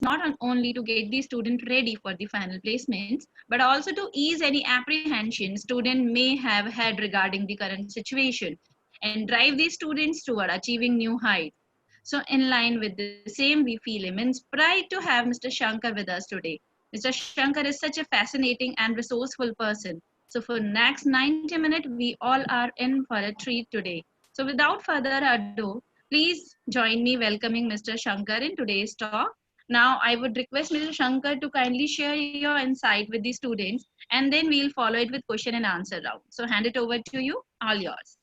not only to get the student ready for the final placements, but also to ease any apprehension student may have had regarding the current situation and drive these students toward achieving new heights. So, in line with the same, we feel immense pride to have Mr. Shankar with us today. Mr. Shankar is such a fascinating and resourceful person. So, for next 90 minutes, we all are in for a treat today. So, without further ado, please join me welcoming Mr. Shankar in today's talk. Now, I would request Mr. Shankar to kindly share your insight with the students, and then we'll follow it with question and answer round. So, hand it over to you, all yours.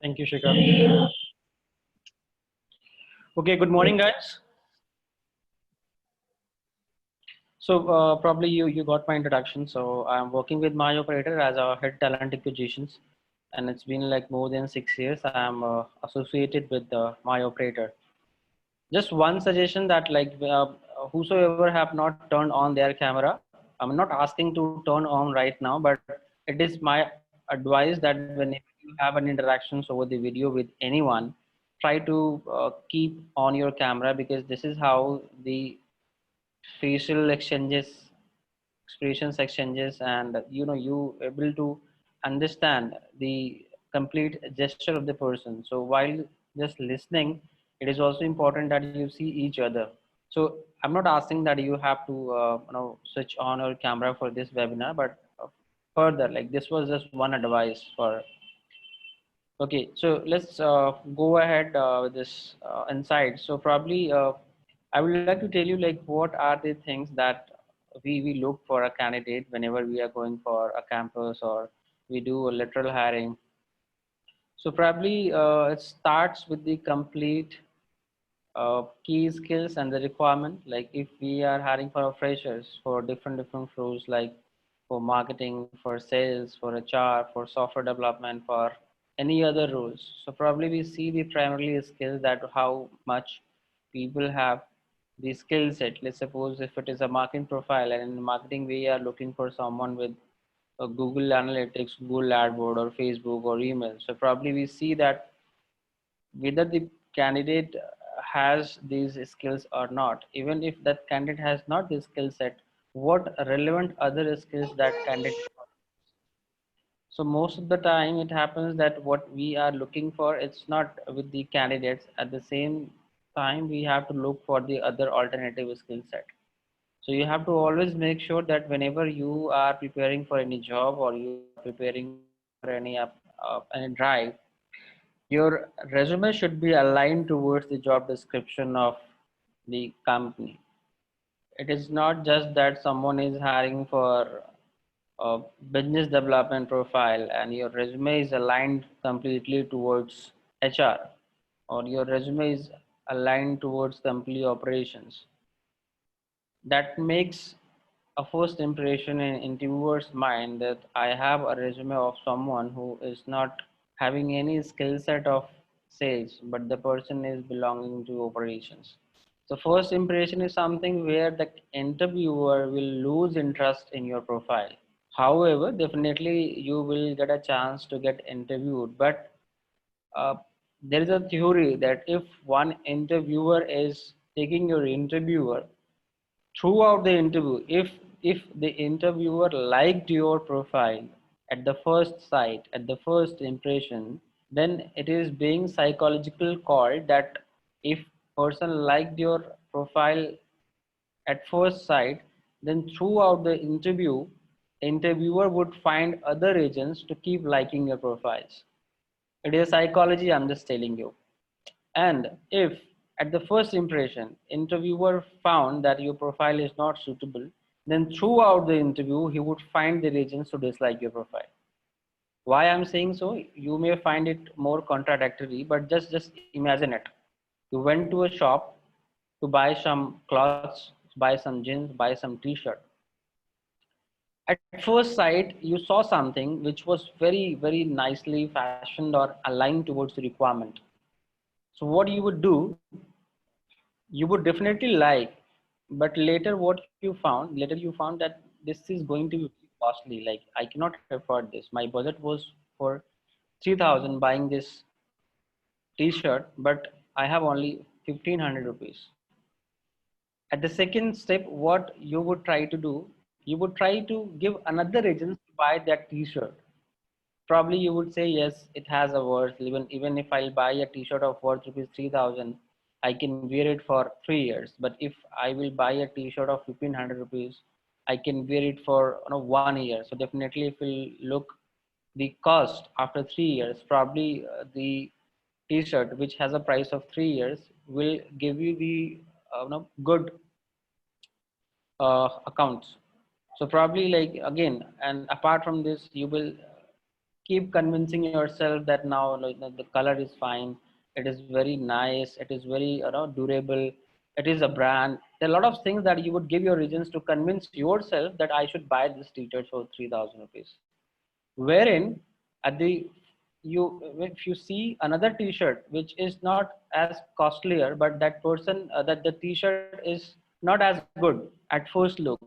Thank you, Shikha. Okay, good morning, guys. So probably you got my introduction. So I'm working with my operator as our head talent acquisitions, and it's been like more than 6 years. I'm associated with my operator. Just one suggestion that like whosoever have not turned on their camera, I'm not asking to turn on right now, but it is my advice that whenever you have an interactions over the video with anyone, try to keep on your camera, because this is how the facial exchanges, expressions exchanges, and you able to understand the complete gesture of the person. So while just listening, it is also important that you see each other. So I'm not asking that you have to switch on your camera for this webinar, but further, like, this was just one advice for. Okay, so let's go ahead with this insight. So probably I would like to tell you like what are the things that we look for a candidate whenever we are going for a campus or we do a lateral hiring. So probably it starts with the complete key skills and the requirement. Like if we are hiring for our freshers for different roles, like for marketing, for sales, for HR, for software development, for any other roles. So probably we see the primarily skills, that how much people have the skill set. Let's suppose if it is a marketing profile, and in marketing we are looking for someone with Google Analytics, Google AdWord, or Facebook or email. So probably we see that whether the candidate has these skills or not. Even if that candidate has not the skill set, what relevant other skills that candidate. So most of the time it happens that what we are looking for, it's not with the candidates. At the same time, we have to look for the other alternative skill set. So you have to always make sure that whenever you are preparing for any job or you are preparing for any drive, your resume should be aligned towards the job description of the company. It is not just that someone is hiring for a business development profile and your resume is aligned completely towards HR, or your resume is aligned towards company operations. That makes a first impression in interviewer's mind that I have a resume of someone who is not having any skill set of sales, but the person is belonging to operations. So first impression is something where the interviewer will lose interest in your profile. However, definitely you will get a chance to get interviewed, but uh, there is a theory that if one interviewer is taking your interviewer throughout the interview, if the interviewer liked your profile at the first sight, at the first impression, then it is being psychological called that if person liked your profile at first sight, then throughout the interview, interviewer would find other reasons to keep liking your profiles. It is psychology, I'm just telling you. And if at the first impression, interviewer found that your profile is not suitable, then throughout the interview, he would find the reasons to dislike your profile. Why I'm saying so? You may find it more contradictory, but just imagine it. You went to a shop to buy some clothes, buy some jeans, buy some t-shirt. At first sight, you saw something which was very nicely fashioned or aligned towards the requirement. So what you would do, you would definitely like, but later you found that this is going to be costly. Like, I cannot afford this. My budget was for 3,000 buying this t-shirt, but I have only 1,500 rupees. At the second step, what you would try to do, you would try to give another reasons to buy that t-shirt. Probably you would say, yes, it has a worth. Even if I'll buy a t-shirt of worth rupees 3000, I can wear it for 3 years. But if I will buy a t-shirt of 1500 rupees, I can wear it for 1 year. So definitely if we look the cost after 3 years, probably the t-shirt which has a price of 3 years will give you the good accounts. So probably, like, again, and apart from this, you will keep convincing yourself that now, like, the color is fine, it is very nice, it is very durable, it is a brand. There are a lot of things that you would give your reasons to convince yourself that I should buy this t-shirt for 3000 rupees. Wherein at the you if you see another t-shirt which is not as costlier, but that person that the t-shirt is not as good at first look,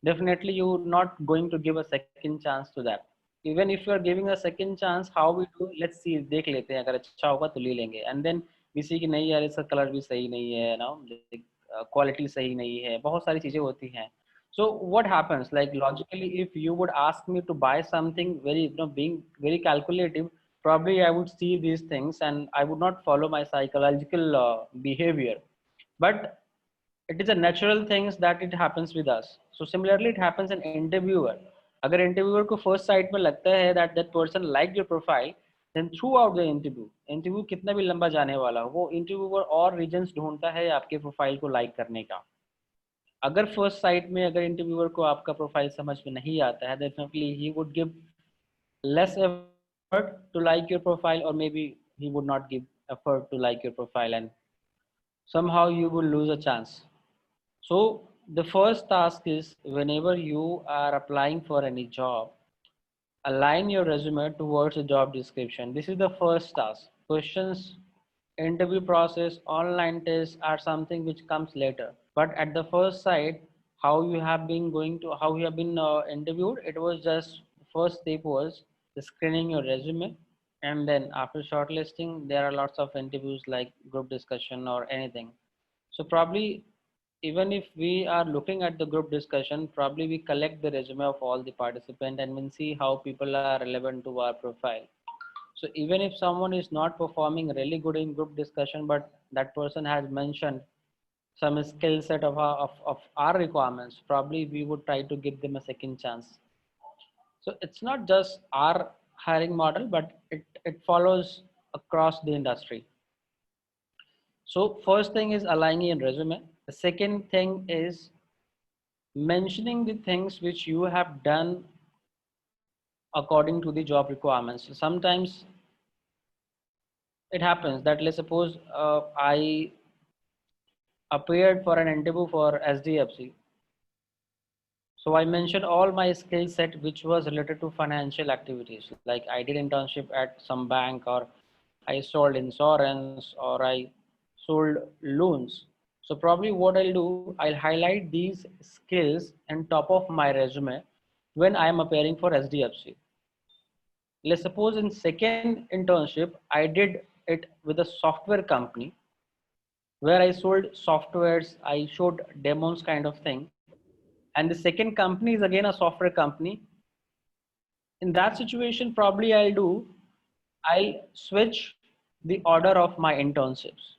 definitely you're not going to give a second chance to that. Even if you are giving a second chance, how we do, let's see, देख लेते हैं, अगर अच्छा होगा तो ले लेंगे, and then we see कि नहीं यार, इसका कलर भी सही नहीं है ना, क्वालिटी सही नहीं है, बहुत सारी चीजें होती हैं. So what happens, like, logically, if you would ask me to buy something very, being very calculative, probably I would see these things and I would not follow my psychological behavior. But it is a natural things that it happens with us. So similarly, it happens in interviewer. अगर interviewer को first sight में लगता है that that person liked your profile, then throughout the interview कितना भी लंबा जाने वाला हो, वो interviewer और reasons ढूंढता है आपके प्रोफाइल को like करने का. अगर फर्स्ट साइट में अगर इंटरव्यूअर को आपका प्रोफाइल समझ में नहीं आता है, definitely he would give less effort to like your profile, or maybe he would not give effort to like your profile, and somehow you will lose a chance. So the first task is, whenever you are applying for any job, align your resume towards the job description. This is the first task. Questions, interview process, online tests are something which comes later. But at the first sight, how you have been interviewed, it was just, first step was the screening your resume, and then after shortlisting, there are lots of interviews like group discussion or anything. So probably, even if we are looking at the group discussion, probably we collect the resume of all the participants and we'll see how people are relevant to our profile. So even if someone is not performing really good in group discussion, but that person has mentioned some skill set of our requirements, probably we would try to give them a second chance. So it's not just our hiring model, but it follows across the industry. So first thing is aligning your resume. The second thing is mentioning the things which you have done according to the job requirements. So sometimes it happens that, let's suppose I appeared for an interview for SDFC. So I mentioned all my skill set which was related to financial activities. Like I did internship at some bank, or I sold insurance, or I sold loans. So probably what I'll do, I'll highlight these skills on top of my resume when I am appearing for SDFC. Let's suppose in second internship, I did it with a software company where I sold softwares, I showed demos kind of thing. And the second company is again a software company. In that situation, probably I'll switch the order of my internships.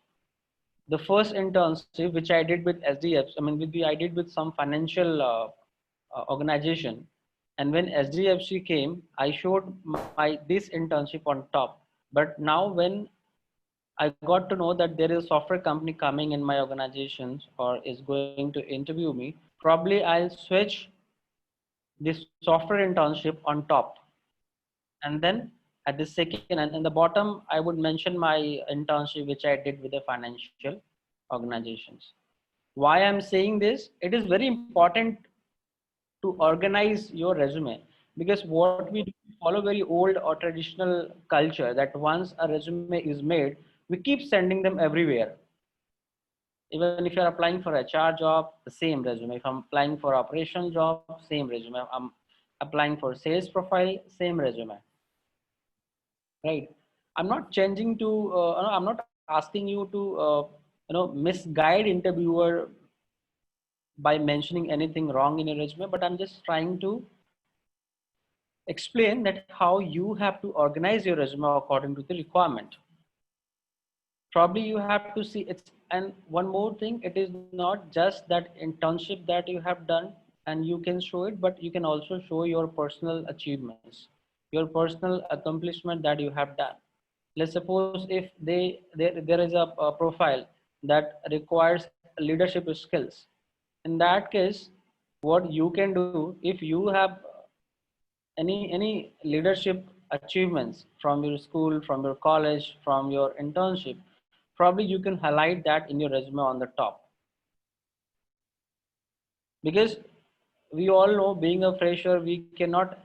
The first internship which I did with SDFs, I did with some financial organization. And when SDFC came, I showed this internship on top. But now when I got to know that there is a software company coming in my organization or is going to interview me, probably I'll switch this software internship on top. And then at the second, and in the bottom, I would mention my internship which I did with the financial organizations. Why I'm saying this? It is very important to organize your resume, because what we do, we follow very old or traditional culture that once a resume is made, we keep sending them everywhere. Even if you're applying for a HR job, the same resume. If I'm applying for operation job, same resume. I'm applying for sales profile, same resume. Right? I'm not changing to, I'm not asking you to, misguide interviewer by mentioning anything wrong in your resume, but I'm just trying to explain that how you have to organize your resume according to the requirement. Probably you have to see it's, and one more thing, it is not just that internship that you have done and you can show it, but you can also show your personal achievements, your personal accomplishment that you have done. Let's suppose if there is a profile that requires leadership skills. In that case, what you can do, if you have any leadership achievements from your school, from your college, from your internship, probably you can highlight that in your resume on the top. Because we all know, being a fresher, we cannot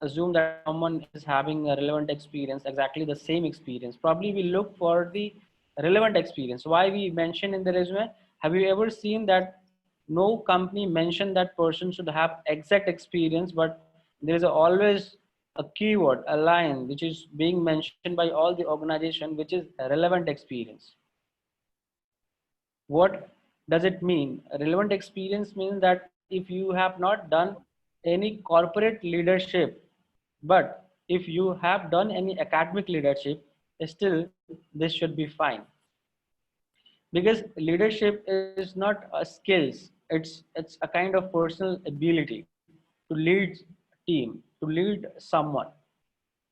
assume that someone is having a relevant experience, exactly the same experience. Probably we look for the relevant experience. Why we mention in the resume? Have you ever seen that no company mentioned that person should have exact experience, but there is always a keyword, a line which is being mentioned by all the organization, which is relevant experience. What does it mean? Relevant experience means that if you have not done any corporate leadership, but if you have done any academic leadership, still this should be fine. Because leadership is not a skills, it's a kind of personal ability to lead team, to lead someone.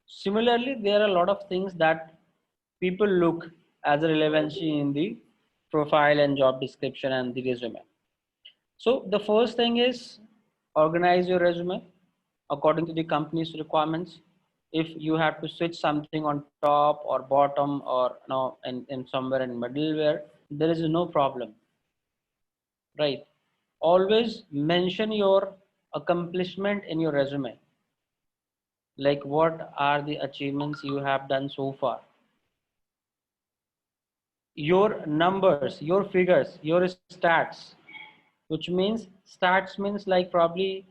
Similarly, there are a lot of things that people look as a relevancy in the profile and job description and the resume. So the first thing is organize your resume according to the company's requirements. If you have to switch something on top or bottom or in somewhere in middleware, there is no problem, right? Always mention your accomplishment in your resume, like what are the achievements you have done so far, your numbers, your figures, your stats, which means stats means like probably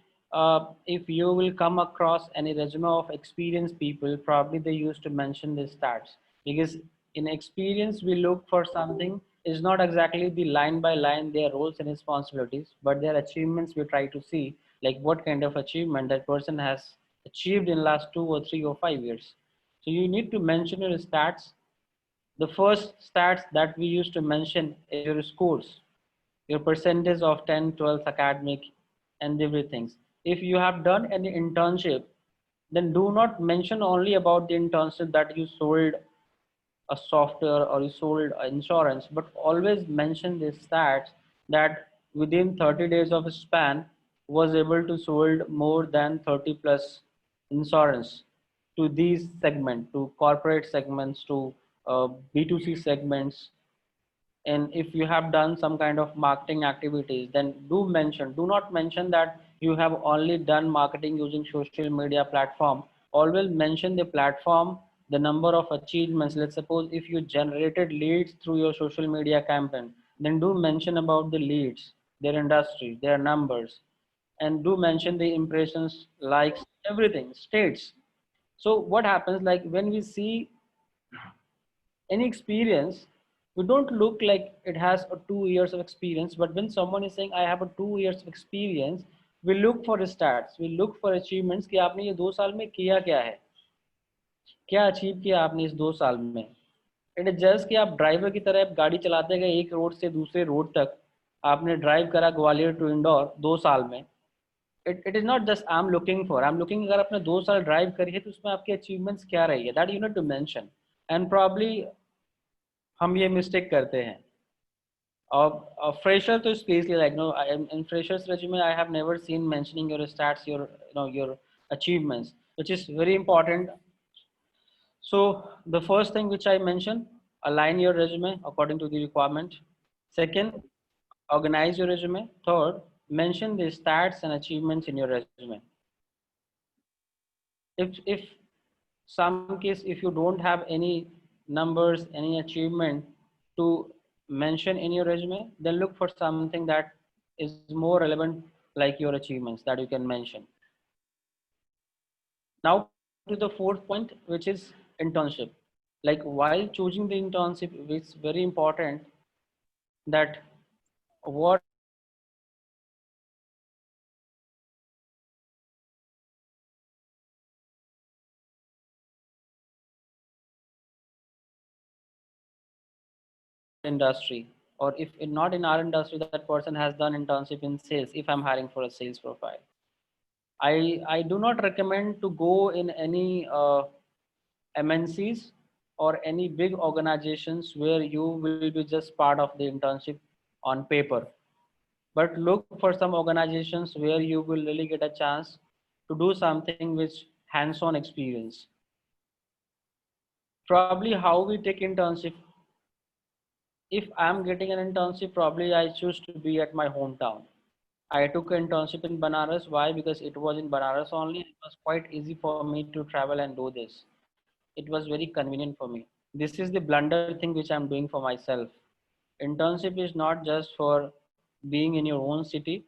if you will come across any resume of experienced people, probably they used to mention the stats. Because in experience we look for something is not exactly the line by line their roles and responsibilities, but their achievements. We try to see like what kind of achievement that person has achieved in last 2 or 3 or 5 years. So you need to mention your stats. The first stats that we used to mention is your scores, your percentage of 10, 12 academic and everything. If you have done any internship, then do not mention only about the internship that you sold a software or you sold insurance, but always mention the stats that within 30 days of a span was able to sold more than 30 plus insurance to these segment, to corporate segments, to B2C segments. And if you have done some kind of marketing activities, then do not mention that you have only done marketing using social media platform. Always mention the platform, the number of achievements. Let's suppose if you generated leads through your social media campaign, then do mention about the leads, their industry, their numbers, and do mention the impressions, likes, everything states. So what happens, like when we see any experience, we don't look like it has a 2 years of experience. But when someone is saying I have a 2 years of experience, we look for stats, we look for achievements कि आपने ये 2 साल में किया क्या है, क्या achieve किया आपने इस 2 साल में. इट इज जस्ट कि आप ड्राइवर की तरह आप गाड़ी चलाते गए एक रोड से दूसरे रोड तक, आपने ड्राइव करा ग्वालियर टू इंदौर 2 साल में. It is not just I am looking अगर आपने 2 साल ड्राइव करी है तो उसमें आपकी अचीवमेंट्स क्या रही है, that you need to mention. And probably हम ये मिस्टेक करते हैं. Fresher to basically like no, in freshers resume I have never seen mentioning your stats, your your achievements, which is very important. So the first thing which I mentioned, align your resume according to the requirement. Second, organize your resume. Third, mention the stats and achievements in your resume. If some case if you don't have any numbers, any achievement to mention in your resume, then look for something that is more relevant, like your achievements that you can mention. Now coming to the fourth point, which is internship. Like while choosing the internship, it's very important that what industry, or if not in our industry, that person has done internship in sales. If I'm hiring for a sales profile, I do not recommend to go in any MNCs or any big organizations where you will be just part of the internship on paper. But look for some organizations where you will really get a chance to do something which hands-on experience. Probably how we take internship. If I'm getting an internship, probably I choose to be at my hometown. I took an internship in Banaras. Why? Because it was in Banaras only. It was quite easy for me to travel and do this. It was very convenient for me. This is the blunder thing which I'm doing for myself. Internship is not just for being in your own city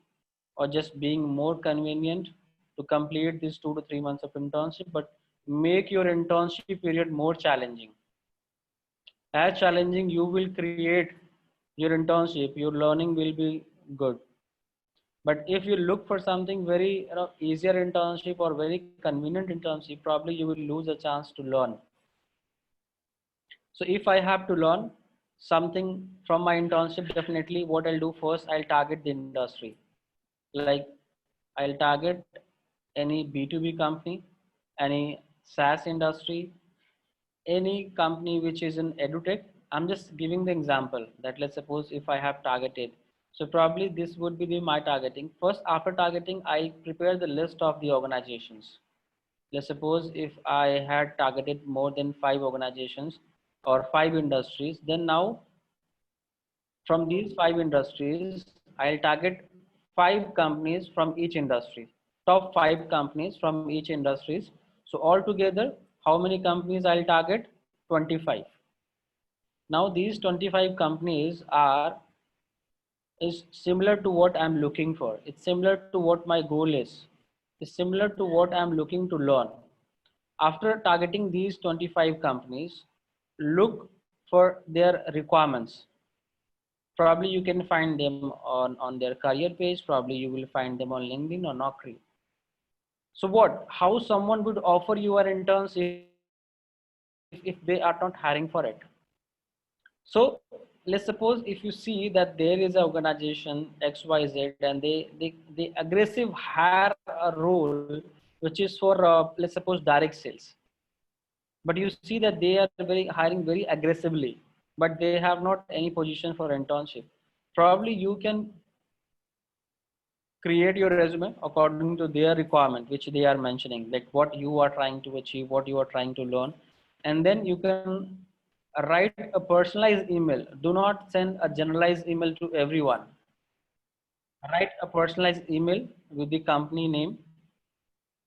or just being more convenient to complete these 2 to 3 months of internship, but make your internship period more challenging. As challenging you will create your internship, your learning will be good. But if you look for something very easier internship or very convenient internship, probably you will lose a chance to learn. So if I have to learn something from my internship, definitely what I'll do first, I'll target the industry. Like I'll target any B2B company, any SaaS industry, any company which is in edutech. I'm just giving the example that let's suppose if I have targeted. So probably this would be my targeting. First, after targeting, I prepare the list of the organizations. Let's suppose if I had targeted more than 5 organizations or 5 industries, then now from these 5 industries, I'll target 5 companies from each industry, top 5 companies from each industries. So altogether, how many companies I'll target? 25. Now these 25 companies are is similar to what I'm looking for. It's similar to what my goal is. It's similar to what I'm looking to learn. After targeting these 25 companies, look for their requirements. Probably you can find them on their career page. Probably you will find them on LinkedIn or Naukri. So what? How someone would offer you an internship if they are not hiring for it? So let's suppose if you see that there is an organization XYZ and they aggressive hire a role which is for let's suppose direct sales, but you see that they are very hiring very aggressively, but they have not any position for internship. Probably you can create your resume according to their requirement which they are mentioning, like what you are trying to achieve, what you are trying to learn, and then you can write a personalized email. Do not send a generalized email to everyone. Write a personalized email with the company name.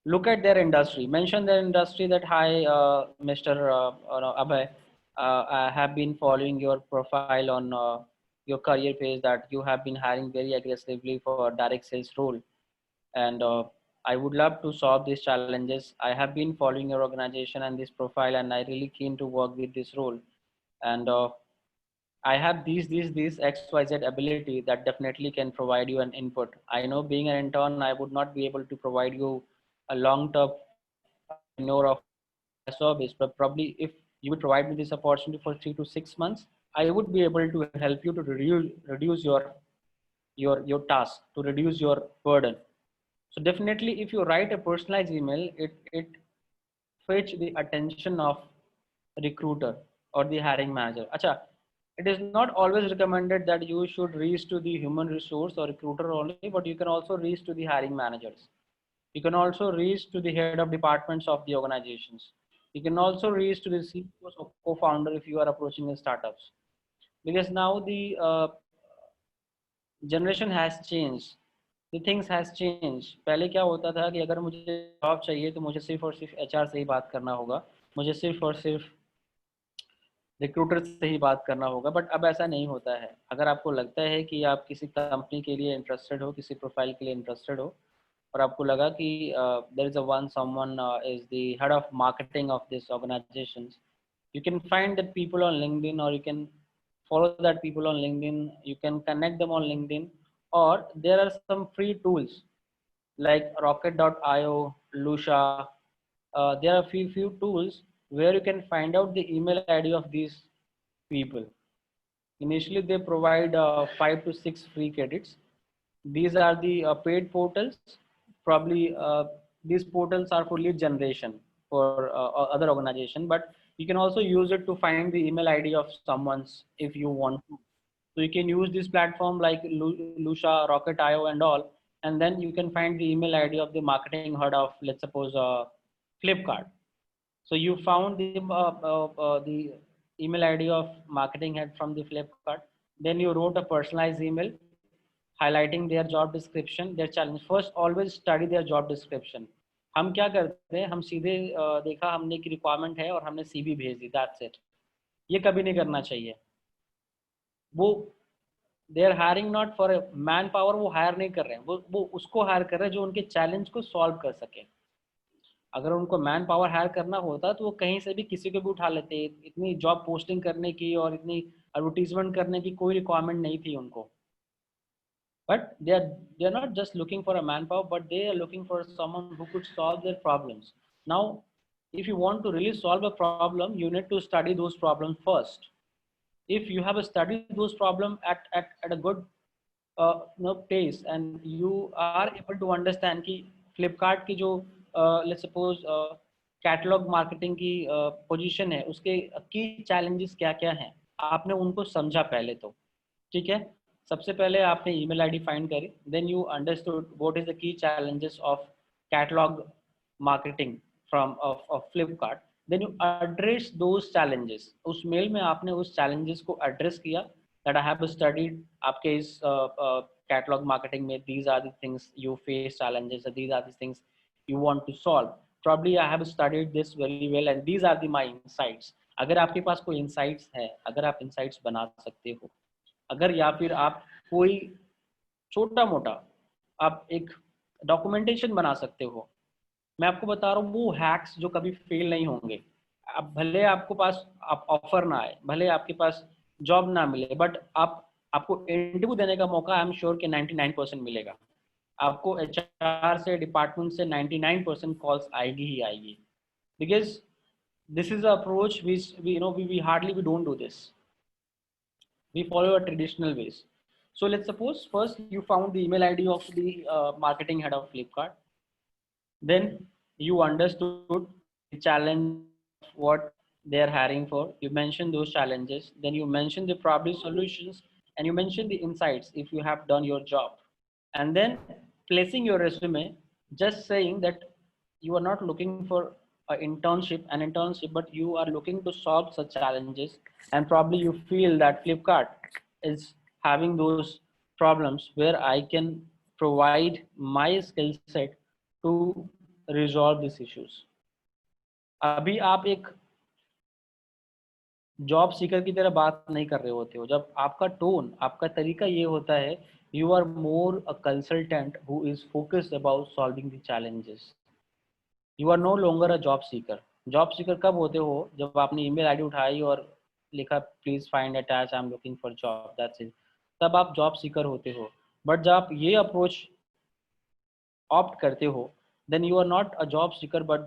Look at their industry, mention their industry, that hi Mr. Abhay, I have been following your profile on your career page that you have been hiring very aggressively for direct sales role, and I would love to solve these challenges. I have been following your organization and this profile, and I really keen to work with this role, and I have these XYZ ability that definitely can provide you an input. I know being an intern, I would not be able to provide you a long-term tenure of my service, but probably if you would provide me this opportunity for 3 to 6 months, I would be able to help you to reduce your task, to reduce your burden. So definitely, if you write a personalized email, it fetch the attention of recruiter or the hiring manager. Acha, it is not always recommended that you should reach to the human resource or recruiter only, but you can also reach to the hiring managers. You can also reach to the head of departments of the organizations. You can also reach to the CEOs or co-founder if you are approaching the startups. Because now the generation has changed. The things has changed. पहले क्या होता था कि अगर मुझे job चाहिए तो मुझे सिर्फ और सिर्फ एचआर से ही बात करना होगा, मुझे सिर्फ और सिर्फ रिक्रूटर से ही बात करना होगा. बट अब ऐसा नहीं होता है. अगर आपको लगता है कि आप किसी कंपनी के लिए इंटरेस्टेड हो, किसी प्रोफाइल के लिए इंटरेस्टेड हो, और आपको लगा कि there is a one someone is the head of marketing of this organisations, you can find that people on LinkedIn, or you can follow that people on LinkedIn, you can connect them on LinkedIn, or there are some free tools like rocket.io, Lusha. There are few tools where you can find out the email ID of these people. Initially, they provide 5 to 6 free credits. These are the paid portals. Probably these portals are for lead generation for other organization, but you can also use it to find the email ID of someone's if you want to. So you can use this platform like Lusha, Rocket.io, and all, and then you can find the email ID of the marketing head of, let's suppose, Flipkart. So you found the email ID of marketing head from the Flipkart. Then you wrote a personalized email highlighting their job description, their challenge. First, always study their job description. हम क्या करते हैं, हम सीधे देखा हमने कि requirement है और हमने सीवी भेज दी, दैट्स इट. ये कभी नहीं करना चाहिए. वो they are hiring not for man power, वो हायर नहीं कर रहे हैं, वो उसको हायर कर रहे हैं जो उनके चैलेंज को सॉल्व कर सके. अगर उनको मैन पावर हायर करना होता तो वो कहीं से भी किसी को भी उठा लेते. इतनी जॉब पोस्टिंग करने की और इतनी एडवर्टीजमेंट करने की कोई रिक्वायरमेंट नहीं थी उनको. But they are not just looking for a manpower, but they are looking for someone who could solve their problems. Now, if you want to really solve a problem, you need to study those problems first. If you have studied those problems at a good pace, and you are able to understand कि Flipkart की जो let's suppose catalogue marketing की position है, उसके की challenges क्या क्या हैं, आपने उनको समझा पहले तो. ठीक है. सबसे पहले आपने ईमेल आईडी फाइंड करी, then you understood what is the key challenges of catalogue marketing from of Flipkart. Then you address those challenges. उस मेल में आपने उस चैलेंजेस को एड्रेस किया दैट आई हैव स्टडीड आपके इस कैटलॉग मार्केटिंग में these are the things you face challenges, these are the things you want to solve. Probably I have studied this very well and these are the my insights. अगर आपके पास कोई insights है, अगर आप insights बना सकते हो, अगर या फिर आप कोई छोटा मोटा आप एक डॉक्यूमेंटेशन बना सकते हो, मैं आपको बता रहा हूँ वो हैक्स जो कभी फेल नहीं होंगे. अब भले आपको पास आप ऑफर ना आए, भले आपके पास जॉब ना मिले, बट आपको इंटरव्यू देने का मौका आई एम श्योर कि 99% मिलेगा. आपको एचआर से, डिपार्टमेंट से 99% कॉल्स आएगी ही आएगी. Because this is approach we hardly we don't do this. We follow a traditional ways. So let's suppose first you found the email ID of the marketing head of Flipkart. Then you understood the challenge, what they are hiring for. You mentioned those challenges. Then you mentioned the problem solutions, and you mentioned the insights if you have done your job. And then placing your resume, just saying that you are not looking for an internship, but you are looking to solve such challenges, and probably you feel that Flipkart is having those problems where I can provide my skill set to resolve these issues. अभी आप एक job seeker की तरह बात नहीं कर रहे होते हो. जब आपका टोन, आपका तरीका ये होता है, you are more a consultant who is focused about solving the challenges. You are no longer a job seeker. Job seeker कब होते हो, जब आपने ईमेल आईडी उठाई और लिखा please find attach I am looking for job, that's it, तब आप जॉब सीकर होते हो. बट जब आप ये अप्रोच ऑप्ट करते हो, then you are not a job seeker, but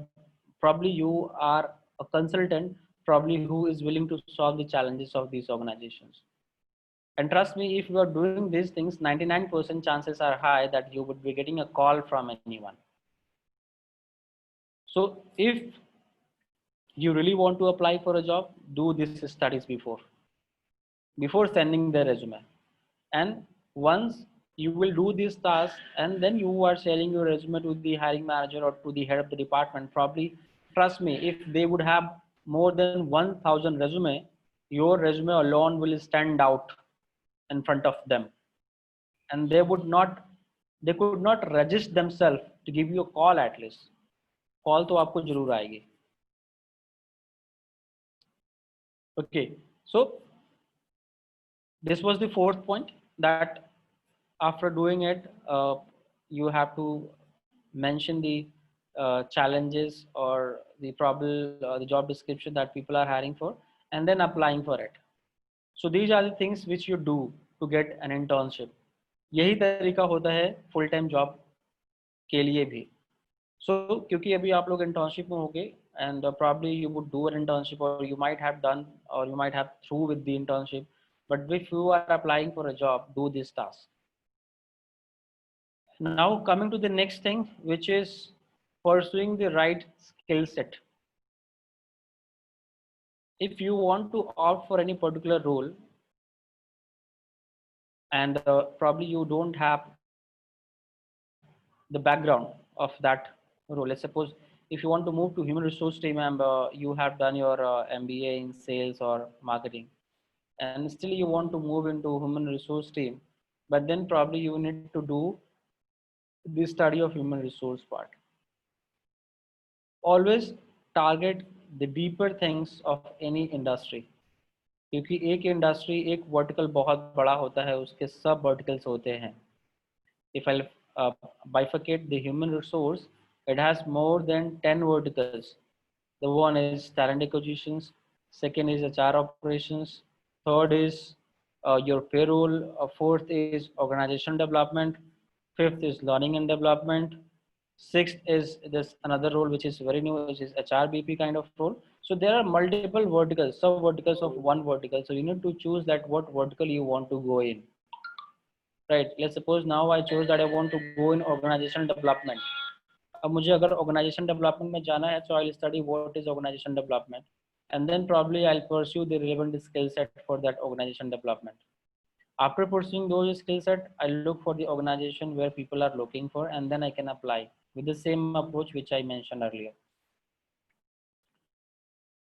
probably you are a consultant, probably who is willing to solve the challenges of these organizations. And trust me, if you are doing these things, 99% chances are high that you would be getting a call from anyone. So if you really want to apply for a job, do these studies before sending the resume. And once you will do these tasks and then you are sharing your resume to the hiring manager or to the head of the department, probably, trust me, if they would have more than 1000 resume, your resume alone will stand out in front of them, and they could not register themselves to give you a call. At least call तो आपको जरूर आएगी. Okay, so this was the fourth point, that after doing it, you have to mention the challenges or the problem, the job description that people are hiring for, and then applying for it. So these are the things which you do to get an internship. यही तरीका होता है full time job के लिए भी. So क्योंकि अभी आप लोग internship में होगे and probably you would do an internship or you might have done or you might have through with the internship, but if you are applying for a job, do this task. Now coming to the next thing, which is pursuing the right skill set. If you want to opt for any particular role and probably you don't have the background of that role. Let's suppose if you want to move to human resource team and you have done your MBA in sales or marketing, and still you want to move into human resource team, but then probably you need to do the study of human resource part. Always target the deeper things of any industry, क्योंकि एक industry एक vertical बहुत बड़ा होता है, उसके सब verticals होते हैं. If I bifurcate the human resource, it has more than 10 verticals. The one is talent acquisitions, second is HR operations, third is your payroll, fourth is organization development, fifth is learning and development, sixth is this another role which is very new, which is HRBP kind of role. So there are multiple verticals, sub verticals of one vertical. So you need to choose that what vertical you want to go in. Right, let's suppose now I chose that I want to go in organizational development. अब मुझे अगर organization development में जाना है, so I'll study what is organization development, and then probably I'll pursue the relevant skill set for that organization development. After pursuing those skill set, I'll look for the organization where people are looking for, and then I can apply with the same approach which I mentioned earlier.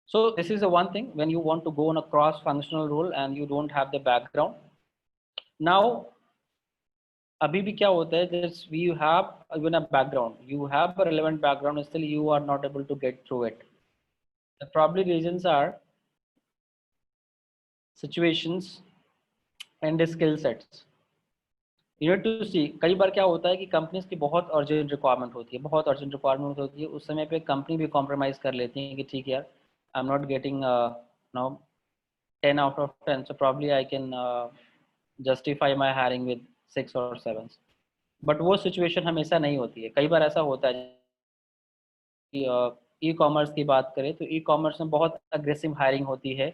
So this is the one thing when you want to go on a cross-functional role and you don't have the background. Now अभी भी क्या होता है, this we have even a background, you have a relevant background, still you are not able to get through it. The probably reasons are situations and the skill sets. You need to see, कई बार क्या होता है कि companies की बहुत urgent requirement होती है, बहुत अर्जेंट रिक्वायरमेंट होती है, उस समय पे कंपनी भी कॉम्प्रोमाइज कर लेती है कि ठीक है यार, I am not getting no 10 out of 10, so probably I can justify my hiring with 6 or 7. But वो सिचुएशन हमेशा नहीं होती है. कई बार ऐसा होता है कि ई कॉमर्स की बात करें तो ई कॉमर्स में बहुत अग्रेसिव हायरिंग होती है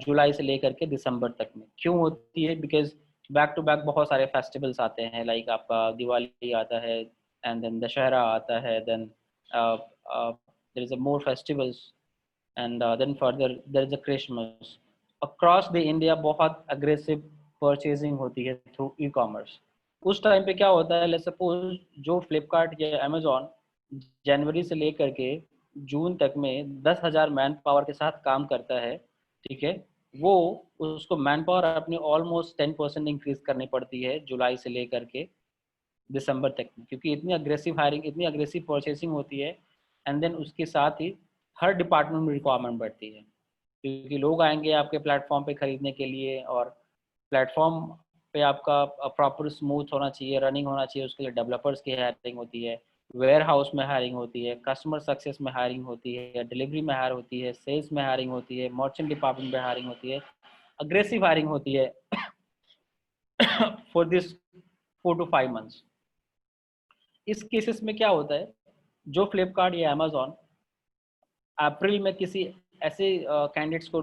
जुलाई से लेकर के दिसंबर तक में. क्यों होती है? बिकॉज बैक टू बैक बहुत सारे फेस्टिवल्स आते हैं, लाइक आपका दिवाली आता है, एंड देन दशहरा आता है, then there is a more festivals, and then further there is a Christmas. Across the India बहुत अग्रेसिव परचेजिंग होती है थ्रू ई कॉमर्स. उस टाइम पे क्या होता है, लेट्स सपोज जो फ्लिपकार्ट या अमेजोन जनवरी से लेकर के जून तक में 10,000 मैन पावर के साथ काम करता है, ठीक है, वो उसको मैन पावर अपनी ऑलमोस्ट 10% इंक्रीज करनी पड़ती है जुलाई से लेकर के दिसंबर तक में, क्योंकि इतनी अग्रेसिव हायरिंग, इतनी अग्रेसिव परचेसिंग होती है. एंड देन उसके साथ ही हर डिपार्टमेंट में रिक्वायरमेंट बढ़ती है, क्योंकि लोग आएंगे आपके प्लेटफॉर्म पे खरीदने के लिए, और प्लेटफॉर्म पे आपका प्रॉपर स्मूथ होना चाहिए, रनिंग होना चाहिए, उसके लिए डेवलपर्स की हायरिंग होती है, वेयर हाउस में हायरिंग होती है, कस्टमर सक्सेस में हायरिंग होती है, डिलीवरी में हायर होती है, सेल्स में हायरिंग होती है, मर्चेंट डिपार्टमेंट में हायरिंग होती है, अग्रेसिव हायरिंग होती है फॉर दिस 4 to 5 months. इस केसेस में क्या होता है, जो फ्लिपकार्ट या अमेजोन अप्रैल में किसी ऐसे कैंडिडेट्स को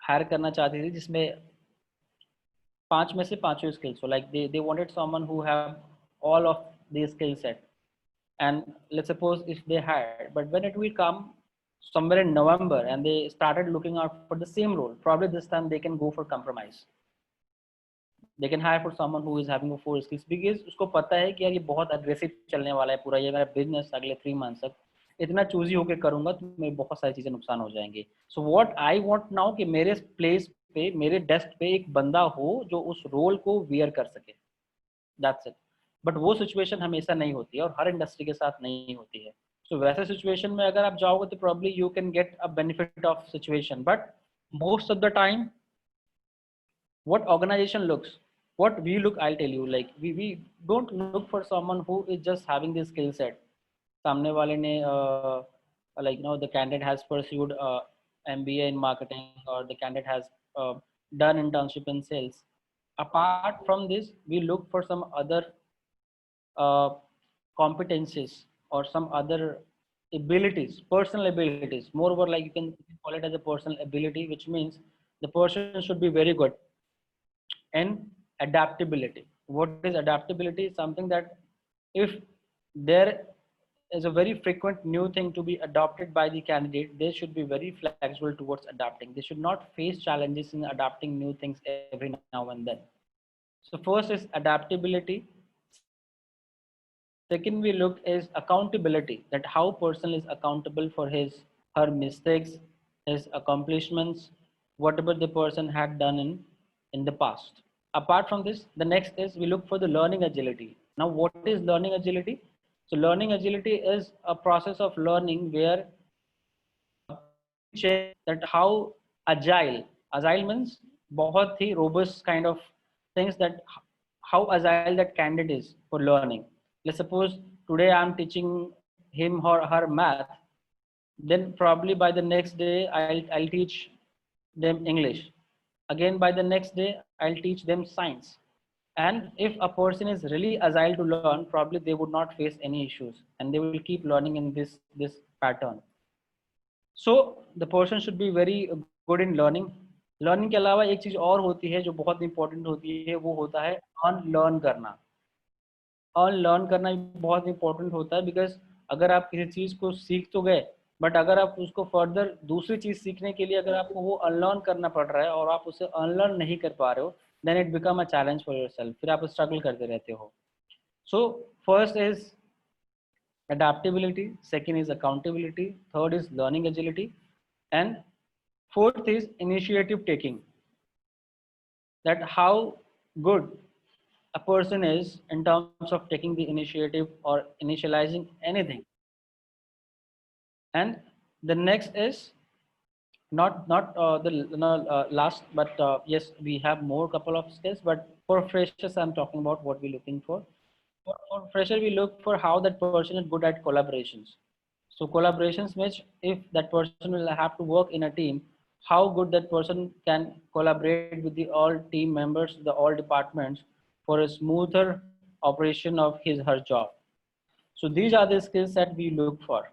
हायर करना चाहती थी जिसमें 5 में से 5 स्किल्स हो, like they wanted someone who have all of these skill set, and let's suppose if they had, but when it will come somewhere in November and they started looking out for the same role, probably this time they can go for compromise. They can hire for someone who is having 4 skills, because उसको पता है कि यार ये बहुत aggressive चलने वाला है पूरा, ये मेरा बिजनेस अगले 3 मंथ्स तक इतना चूजी होकर करूंगा तो मेरी बहुत सारी चीजें नुकसान हो जाएंगी. So what I want now कि मेरे प्लेस पे, मेरे डेस्क पे एक बंदा हो जो उस रोल को वियर कर सके, दैट्स इट. बट वो सिचुएशन हमेशा नहीं होती है और हर इंडस्ट्री के साथ नहीं होती है. सो वैसे सिचुएशन में अगर आप जाओगे तो probably you can get a benefit of situation, but most of the time what organization looks, what we look, I'll tell you, like we don't look for someone who is just having this skill set. सामने वाले ने like the candidate has pursued MBA in marketing, or the candidate has done internship in sales. Apart from this, we look for some other uh, competencies or some other abilities, personal abilities. Moreover, like you can call it as a personal ability, which means the person should be very good in adaptability. What is adaptability? Something that if there is a very frequent new thing to be adopted by the candidate, they should be very flexible towards adapting. They should not face challenges in adapting new things every now and then. So first is adaptability. Second we look is accountability, that how person is accountable for her mistakes, his accomplishments, whatever the person had done in the past. Apart from this, the next is we look for the learning agility. Now what is learning agility? So learning agility is a process of learning where we check that how agile means बहुत ही robust kind of things, that how agile that candidate is for learning. Let's suppose today I'm teaching him or her math, then probably by the next day I'll teach them English. Again by the next day I'll teach them science. And if a person is really agile to learn, probably they would not face any issues and they will keep learning in this pattern. So the person should be very good in learning. Learning के अलावा एक चीज और होती है जो बहुत important होती है, वो होता है अनलर्न करना. अनलर्न करना बहुत इंपॉर्टेंट होता है, बिकॉज अगर आप किसी चीज को सीख तो गए, बट अगर आप उसको फर्दर दूसरी चीज सीखने के लिए अगर आपको वो अनलर्न करना पड़ रहा है और आप उसे अनलर्न नहीं कर पा रहे हो, then it become a challenge for yourself. फिर आप स्ट्रगल करते रहते हो. So first is adaptability, second is accountability, third is learning agility, and fourth is initiative taking, that how good a person is in terms of taking the initiative or initializing anything. And the next is not the last, but yes, we have more couple of skills, but for freshers I'm talking about what we're looking for. For fresher we look for how that person is good at collaborations. So collaborations means if that person will have to work in a team, how good that person can collaborate with the all team members, the all departments, for a smoother operation of his her job. So these are the skills that we look for.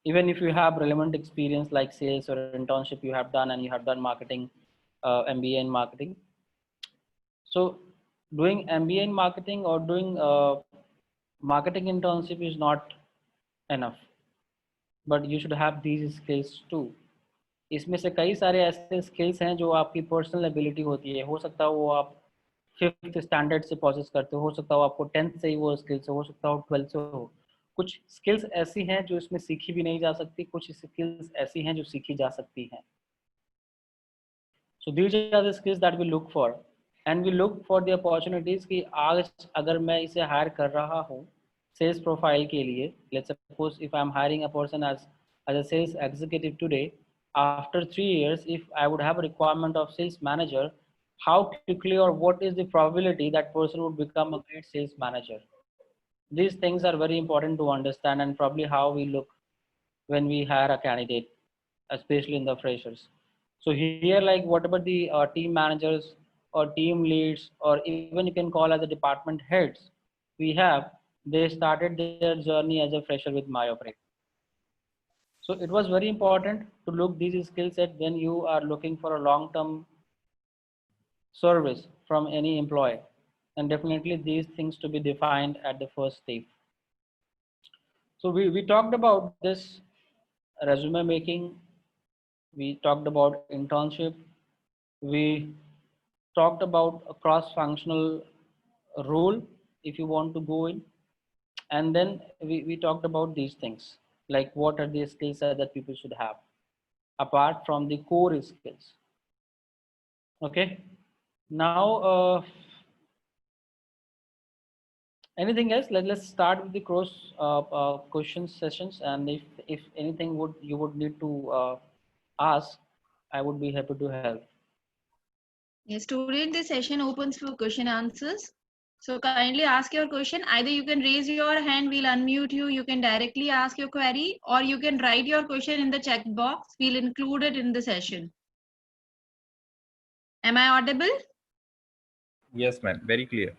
Even if you have relevant experience like sales or internship you have done and you have done marketing, MBA in marketing. So doing MBA in marketing or doing marketing internship is not enough, but you should have these skills too. इसमें से कई सारे ऐसे skills हैं जो आपकी personal ability होती है. हो सकता है वो आप फिफ्थ स्टैंडर्ड से प्रोसेस करते हो सकता हो आपको टेंथ से ही वो स्किल्स हो सकता हो ट्वेल्थ से हो. कुछ स्किल्स ऐसी हैं जो इसमें सीखी भी नहीं जा सकती, कुछ स्किल्स ऐसी हैं जो सीखी जा सकती हैं. So these are the skills that we look for, and we look for the opportunities कि आज अगर मैं इसे हायर कर रहा हूँ सेल्स प्रोफाइल के लिए, let's suppose if I'm hiring a person as a sales executive today, after 3 years if I would have a requirement of sales manager, how quickly or what is the probability that person would become a great sales manager. These things are very important to understand, and probably how we look when we hire a candidate, especially in the freshers. So here, like whatever the team managers or team leads, or even you can call as a department heads, we have, they started their journey as a fresher with MyOperate. So it was very important to look these skill set when you are looking for a long-term service from any employee, and definitely these things to be defined at the first step. So we talked about this resume making, we talked about internship, we talked about a cross-functional role if you want to go in, and then we talked about these things, like what are the skills that people should have apart from the core skills. Okay, now anything else? Let's start with the cross questions sessions, and if anything would you would need to ask, I would be happy to help. Yes, student, this session opens for question answers. So kindly ask your question. Either you can raise your hand, we'll unmute you. You can directly ask your query, or you can write your question in the chat box. We'll include it in the session. Am I audible? Yes, ma'am. Very clear.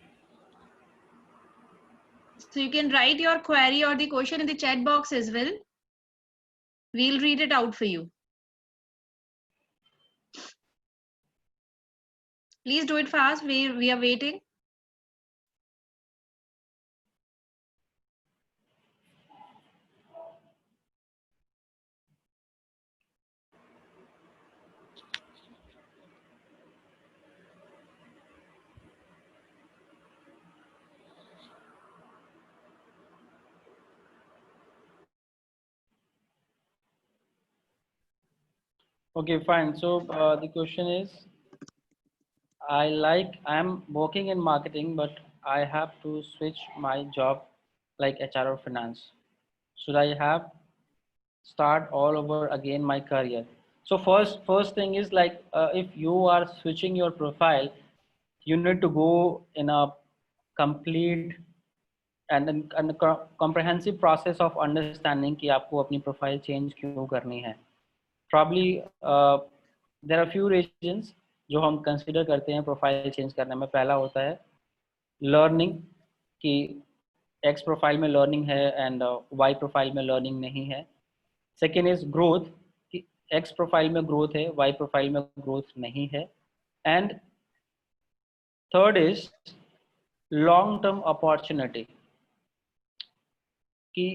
So you can write your query or the question in the chat box as well. We'll read it out for you. Please do it fast. We are waiting. Okay, fine. So the question is, I'm working in marketing, but I have to switch my job like HR or finance. Should I have start all over again my career? So first thing is like if you are switching your profile, you need to go in a complete and comprehensive process of understanding कि आपको अपनी profile change क्यों करनी है. Probably there are few reasons जो हम consider करते हैं profile change करने में. पहला होता है learning कि X profile में learning है and Y profile में learning नहीं है. Second is growth कि X profile में growth है, Y profile में growth नहीं है. And third is long term opportunity कि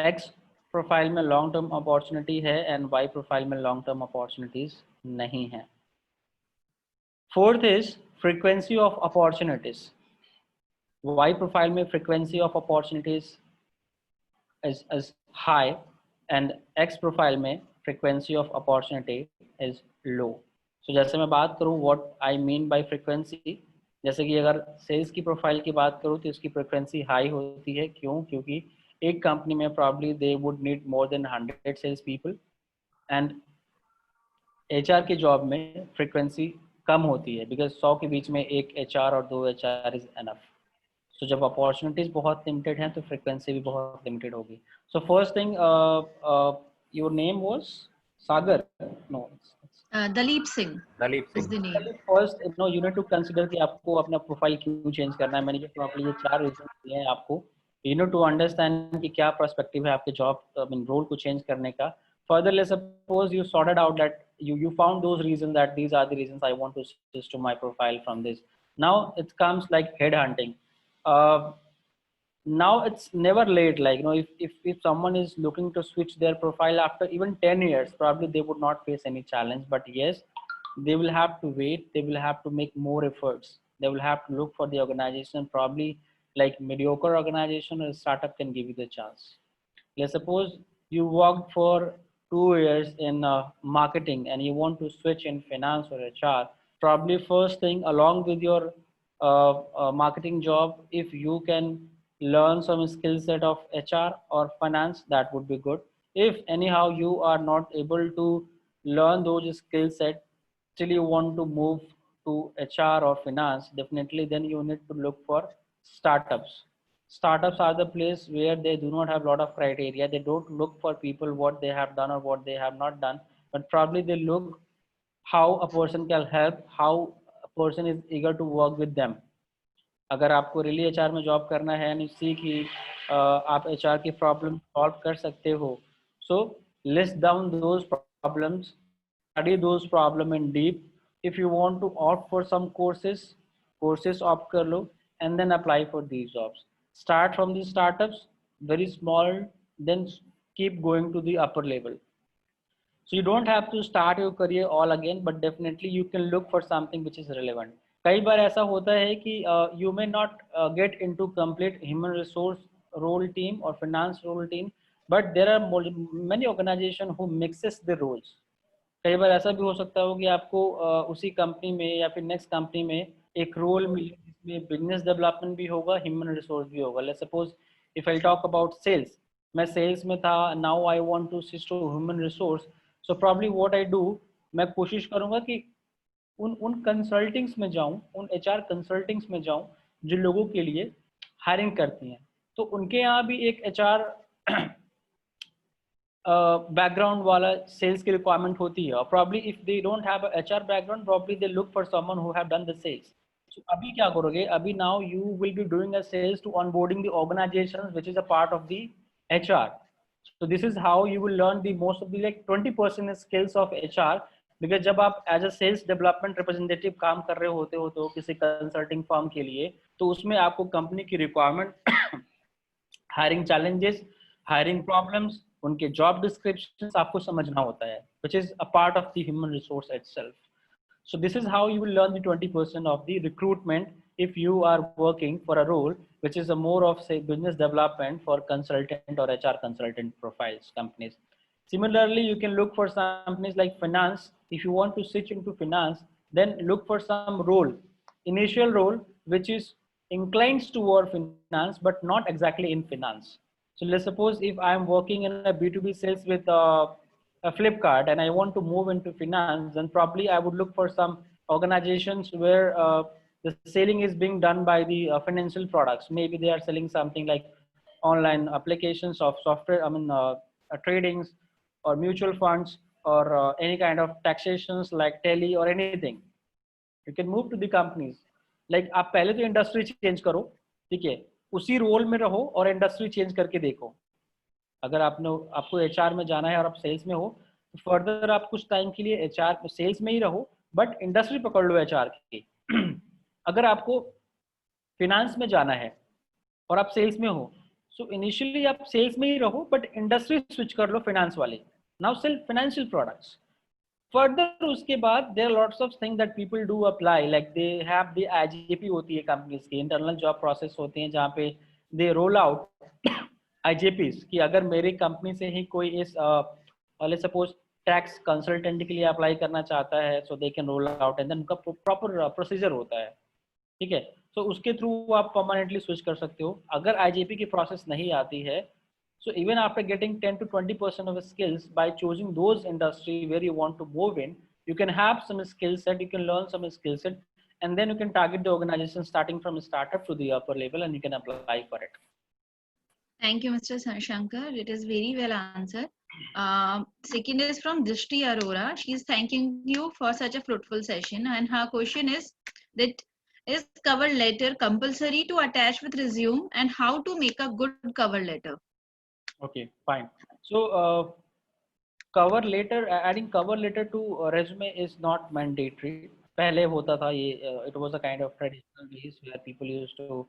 X प्रोफाइल में लॉन्ग टर्म अपॉर्चुनिटी है एंड Y प्रोफाइल में लॉन्ग टर्म अपॉर्चुनिटीज नहीं है. Fourth is frequency of opportunities. Y profile में frequency of opportunities is high and X profile में frequency of opportunity is low. So जैसे मैं बात करूँ what I mean by frequency, जैसे कि अगर सेल्स की प्रोफाइल की बात करूँ तो इसकी फ्रीक्वेंसी हाई होती है. क्यों? क्योंकि एक कंपनी में probably they would need more than 100 sales people and HR की जॉब में फ्रीक्वेंसी कम होती है बिकॉज 100 के बीच में एक एचआर और 2 एचआर इज एनफ. सो जब अपॉर्चुनिटीज बहुत लिमिटेड हैं तो फ्रीक्वेंसी भी बहुत लिमिटेड होगी. So first thing, your name was Sagar? No, Dalip Singh Dalip is Singh. the name. First no you need to consider कि आपको अपना प्रोफाइल क्यों चेंज करना है. मैंने ये प्रॉपर्ली ये 4 रीजन दिए हैं आपको. यू नीड टू अंडरस्टैंड कि क्या पर्सपेक्टिव है आपके जॉब रोल को चेंज करने का. Further let's suppose you sorted out that you found those reasons that these are the reasons I want to switch to my profile from this. Now it comes like head hunting. Now it's never late, like if someone is looking to switch their profile after even 10 years, probably they would not face any challenge. But yes, they will have to wait, they will have to make more efforts, they will have to look for the organization, probably like mediocre organization or startup can give you the chance. Let's suppose you worked for 2 years in marketing and you want to switch in finance or HR. Probably first thing along with your marketing job, if you can learn some skill set of HR or finance, that would be good. If anyhow you are not able to learn those skill set, still you want to move to HR or finance, definitely then you need to look for startups. Startups are the place where they do not have a lot of criteria. They don't look for people what they have done or what they have not done, but probably they look how a person can help, how a person is eager to work with them. अगर आपको really HR में job करना है and सी कि आप HR की problem solve कर सकते हो, so list down those problems, study those problem in deep. If you want to opt for some courses opt कर लो and then apply for these jobs. Start from the startups very small, then keep going to the upper level. So you don't have to start your career all again, but definitely you can look for something which is relevant. कई बार ऐसा होता है कि you may not get into complete human resource role team or finance role team, but there are many organizations who mixes the roles. कई बार ऐसा भी हो सकता हो कि आपको उसी कंपनी में या फिर नेक्स्ट कंपनी में एक रोल मिले जिसमें बिजनेस डेवलपमेंट भी होगा, ह्यूमन रिसोर्स भी होगा. Let's suppose if I talk about sales, मैं सेल्स में था, now I want to switch to human resource. So probably what I do, मैं कोशिश करूंगा कि उन कंसल्टिंग्स में जाऊं, उन एचआर कंसल्टिंग्स में जाऊं जो लोगों के लिए हायरिंग करती हैं. तो उनके यहाँ भी एक एचआर बैकग्राउंड वाला सेल्स की रिक्वायरमेंट होती है, और probably if they don't have HR background, probably they look for someone who have done the sales. So अभी क्या करोगे, अभी now you will be doing a sales to onboarding the organisations which is a part of the HR. So this is how you will learn the most of the like 20% skills of HR. Because जब आप as a sales development representative काम कर रहे होते हो तो किसी consulting firm के लिए, तो उसमें आपको कंपनी की requirement, hiring challenges, hiring problems, उनके जॉब डिस्क्रिप्शंस आपको समझना होता है, which is a part of the human resource itself. So this is how you will learn the 20% of the recruitment if you are working for a role which is a more of say business development for consultant or HR consultant profiles companies. Similarly, you can look for some companies like finance. If you want to switch into finance, then look for some role, initial role, which is inclines toward finance, but not exactly in finance. So let's suppose if I'm working in a B2B sales with a Flipkart and I want to move into finance, then probably I would look for some organizations where the selling is being done by the financial products. Maybe they are selling something like online applications of software, tradings or mutual funds or any kind of taxations like tele or anything. You can move to the companies. Like आप पहले तो industry change करो, ठीक है, उसी role में रहो और इंडस्ट्री चेंज करके देखो. अगर आपको HR में जाना है और आप सेल्स में हो, तो फर्दर आप कुछ टाइम के लिए HR सेल्स में ही रहो, बट इंडस्ट्री पकड़ लो HR की. अगर आपको फिनेंस में जाना है और आप सेल्स में हो, सो इनिशियली आप सेल्स में ही रहो बट इंडस्ट्री स्विच कर लो फिनेंस वाले. Now sell financial products. Further उसके बाद there are lots of thing that people do apply, like they have the IJP होती है कंपनीज की, इंटरनल जॉब प्रोसेस होते हैं जहाँ पे दे रोल आउट IJPs कि अगर मेरी कंपनी से ही कोई इस लेट्स सपोज टैक्स कंसल्टेंट के लिए अप्लाई करना चाहता है, so they can roll out and then उनका प्रॉपर प्रोसीजर होता है, ठीक है. तो उसके थ्रू आप परमानेंटली स्विच कर सकते हो. अगर IJP की प्रोसेस नहीं आती है, so even after getting 10 to 20% of skills by choosing those industry where you want to move in, you can have some skill set, you can learn some skill set, and then you can target the organization starting from startup to the upper level and you can apply for it. Thank you, Mr. Shankar. It is very well answered. Second is from Drishti Arora. She is thanking you for such a fruitful session, and her question is that is cover letter compulsory to attach with resume, and how to make a good cover letter? Okay, fine. So cover letter, adding cover letter to resume is not mandatory. पहले होता था ये, it was a kind of traditional ways where people used to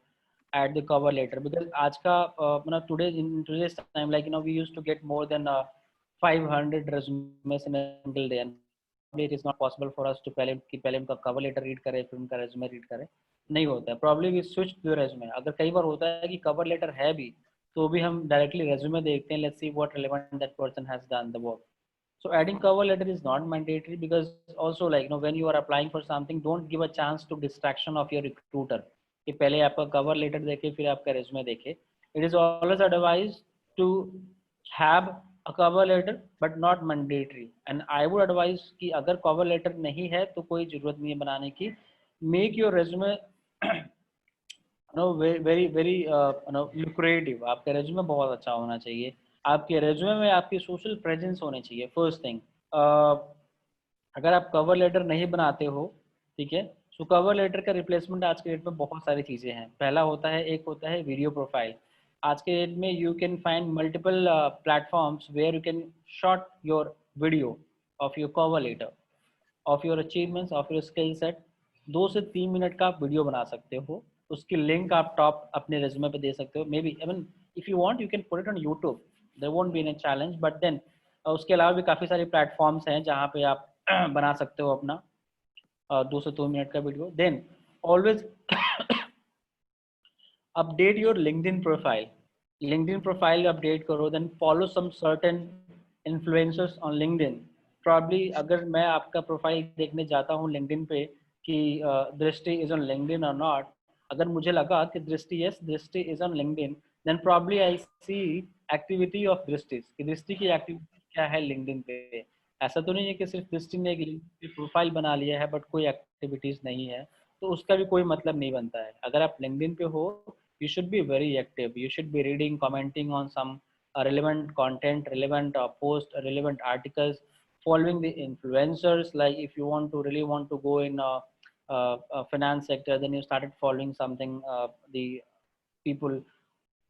add the cover letter, because आज का in today's time, like we used to get more than 500 resumes in a single day, and it is not possible for us to पहले उनका cover letter read करें फिर उनका resume read करें, नहीं होता है. Probably we switch to resume. अगर कई बार होता है कि cover letter है भी तो भी हम डायरेक्टली resume देखते हैं, let's see what relevant that person has done the work. So adding cover letter is not mandatory, because also like when you are applying for something, don't give a chance to distraction of your recruiter कि पहले आपका cover letter देखे फिर आपका resume देखे. It is always advised to have a cover letter but not mandatory. And I would advise कि अगर cover letter नहीं है तो कोई जरूरत नहीं है बनाने की. Make your resume very lucrative. आपका resume बहुत अच्छा होना चाहिए. आपके रेज्यूमे में आपकी सोशल प्रेजेंस होनी चाहिए. फर्स्ट थिंग, अगर आप कवर लेटर नहीं बनाते हो, ठीक है, सो कवर लेटर का रिप्लेसमेंट आज के डेट में बहुत सारी चीज़ें हैं. पहला होता है, एक होता है वीडियो प्रोफाइल. आज के डेट में you can find multiple platforms where you can shot your video of your cover letter, of your achievements, of your skill set. 2 से 3 मिनट का आप वीडियो बना सकते हो, उसकी लिंक आप टॉप अपने रेज्यूमे पे दे सकते हो. Maybe even if you want you can put it on YouTube, there won't be any challenge. But then उसके अलावा भी काफ़ी सारे प्लेटफॉर्म्स हैं जहाँ पे आप बना सकते हो अपना 2 से 3 मिनट का video. Then always update your LinkedIn profile. LinkedIn profile update करो. Then follow some certain influencers on LinkedIn. Probably अगर मैं आपका प्रोफाइल देखने जाता हूँ लिंक्डइन पे कि दृष्टि इज ऑन लिंक्डइन और नॉट, अगर मुझे लगा कि Drishti is on LinkedIn, then probably I see activity of Drishti कि दृष्टि की एक्टिविटी क्या है लिंक्डइन पे. ऐसा तो नहीं है कि सिर्फ दृष्टि ने एक प्रोफाइल बना लिया है बट कोई एक्टिविटीज नहीं है, तो उसका भी कोई मतलब नहीं बनता है. अगर आप लिंक्डइन पे हो, you should be very active. You should be reading, commenting on some relevant content, relevant post, relevant articles, following the influencers. Like if you really want to go in a finance sector, then you started following something, the people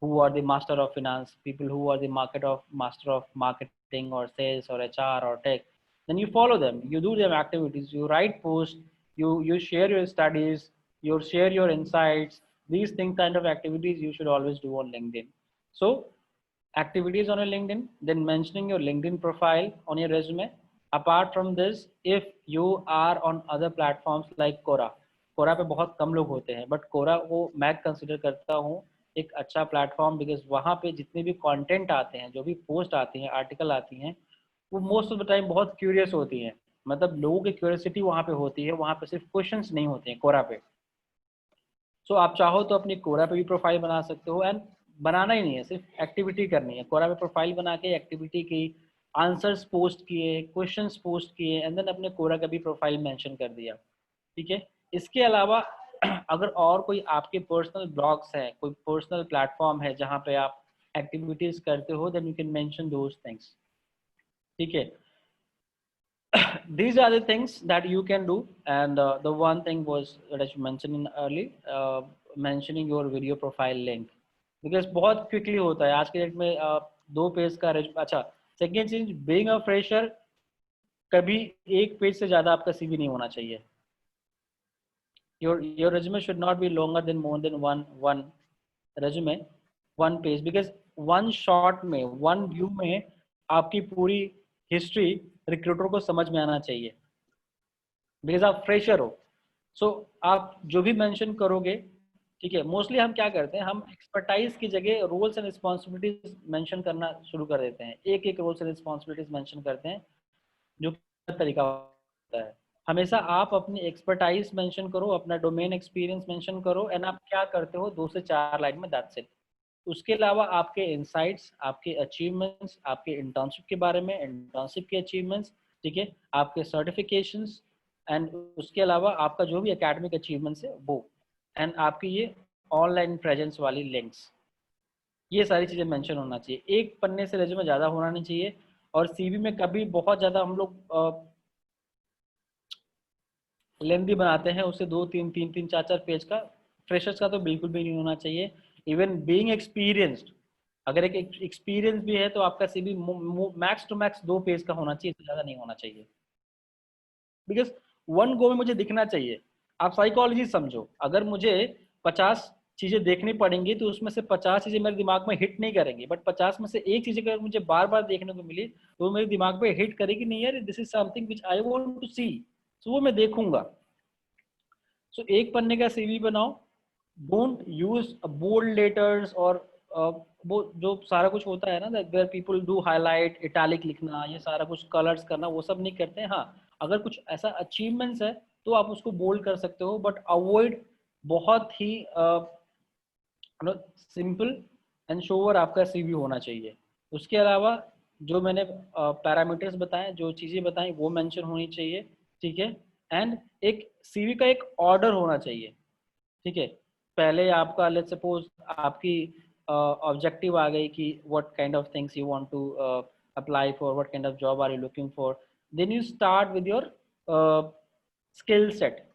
who are the master of finance, people who are the master of marketing or sales or HR or tech. Then you follow them, you do their activities, you write posts, you share your studies, you share your insights. These things kind of activities you should always do on LinkedIn. So activities on your LinkedIn, then mentioning your LinkedIn profile on your resume. Apart from this, if you are on other platforms like Quora पे बहुत कम लोग होते हैं, but Quora को मैं consider करता हूँ एक अच्छा प्लेटफॉर्म, बिकॉज वहाँ पे जितने भी कंटेंट आते हैं, जो भी पोस्ट आती हैं, आर्टिकल आती हैं, वो मोस्ट ऑफ द टाइम बहुत क्यूरियस होती हैं। मतलब लोगों की क्यूरियोसिटी वहाँ पे होती है, वहाँ पे सिर्फ क्वेश्चंस नहीं होते हैं Quora पे। सो आप चाहो तो अपनी Quora पे भी प्रोफाइल बना सकते हो, एंड बनाना ही नहीं है, सिर्फ एक्टिविटी करनी है। Quora पे प्रोफाइल बना के एक्टिविटी की, आंसर्स पोस्ट किए, क्वेश्चंस पोस्ट किए, एंड देन अपने Quora का भी प्रोफाइल मेंशन कर दिया। ठीक है। इसके अलावा अगर और कोई आपके पर्सनल ब्लॉग्स हैं, कोई पर्सनल प्लेटफॉर्म है जहाँ पे आप एक्टिविटीज करते हो, then you can mention those things. ठीक है। These are the things that you can do, and the one thing was that I should mention in early, mentioning your video profile link, because बहुत quickly होता है आज के date में। 2 page का अच्छा, सेकेंड चीज, बीइंग अ फ्रेशर, कभी 1 पेज से ज्यादा आपका सीवी नहीं होना चाहिए। your resume should not be longer than more than one resume, 1 page, because one shot में, one view में आपकी पूरी हिस्ट्री रिक्रूटर को समझ में आना चाहिए, बिकॉज आप फ्रेशर हो। सो आप जो भी मेंशन करोगे, ठीक है, मोस्टली हम क्या करते हैं, हम एक्सपर्टाइज की जगह रोल्स एंड रिस्पॉन्सिबिलिटीज मेंशन करना शुरू कर देते हैं, एक एक रोल्स एंड रिस्पॉन्सिबिलिटीज मेंशन करते हैं, जो तरीका होता है। हमेशा आप अपनी एक्सपर्टाइज मेंशन करो, अपना डोमेन एक्सपीरियंस मेंशन करो, एंड आप क्या करते हो 2 से 4 लाइन में, दैट्स इट। उसके अलावा आपके इंसाइट्स, आपके अचीवमेंट्स, आपके इंटर्नशिप के बारे में, इंटर्नशिप के अचीवमेंट्स, ठीक है, आपके सर्टिफिकेशंस, एंड उसके अलावा आपका जो भी एकेडमिक अचीवमेंट्स है वो, एंड आपकी ये ऑनलाइन प्रेजेंस वाली लिंक्स, ये सारी चीज़ें मेंशन होना चाहिए। एक पन्ने से रेज्यूमे ज़्यादा होना नहीं चाहिए। और सीवी में कभी बहुत ज़्यादा हम लोग लेंथी बनाते हैं, उससे 2 3 4 पेज का। फ्रेशर्स का तो बिल्कुल भी नहीं होना चाहिए। इवन बीइंग एक्सपीरियंस्ड, अगर एक एक्सपीरियंस भी है तो आपका CV max to max 2 page का होना चाहिए, इससे ज़्यादा नहीं होना चाहिए, बिकॉज वन गो में मुझे दिखना चाहिए। आप साइकोलॉजी समझो, अगर मुझे 50 चीज़ें देखनी पड़ेंगी तो उसमें से 50 चीज़ें मेरे दिमाग में हिट नहीं करेंगी, बट 50 में से एक चीज़ अगर मुझे बार बार देखने को मिली तो मेरे दिमाग पे हिट करेगी, नहीं यार this is something which I want to see, तो वो मैं देखूंगा। सो एक पन्ने का सीवी बनाओ, डोंट यूज बोल्ड लेटर्स और वो जो सारा कुछ होता है ना, where people do highlight, italic लिखना, ये सारा कुछ कलर्स करना, वो सब नहीं करते हैं। हाँ, अगर कुछ ऐसा अचीवमेंट्स है तो आप उसको बोल्ड कर सकते हो, बट अवॉइड बहुत ही सिंपल एंड शोवर आपका सीवी होना चाहिए। उसके अलावा जो मैंने पैरामीटर्स बताए, जो चीज़ें बताई, वो मेंशन होनी चाहिए। ठीक है। एंड एक सीवी का एक ऑर्डर होना चाहिए। ठीक है। पहले आपका, लेट्स सपोज आपकी ऑब्जेक्टिव आ गई कि what kind of things you want to apply for, what kind of job are you looking for, then you start with your skill set.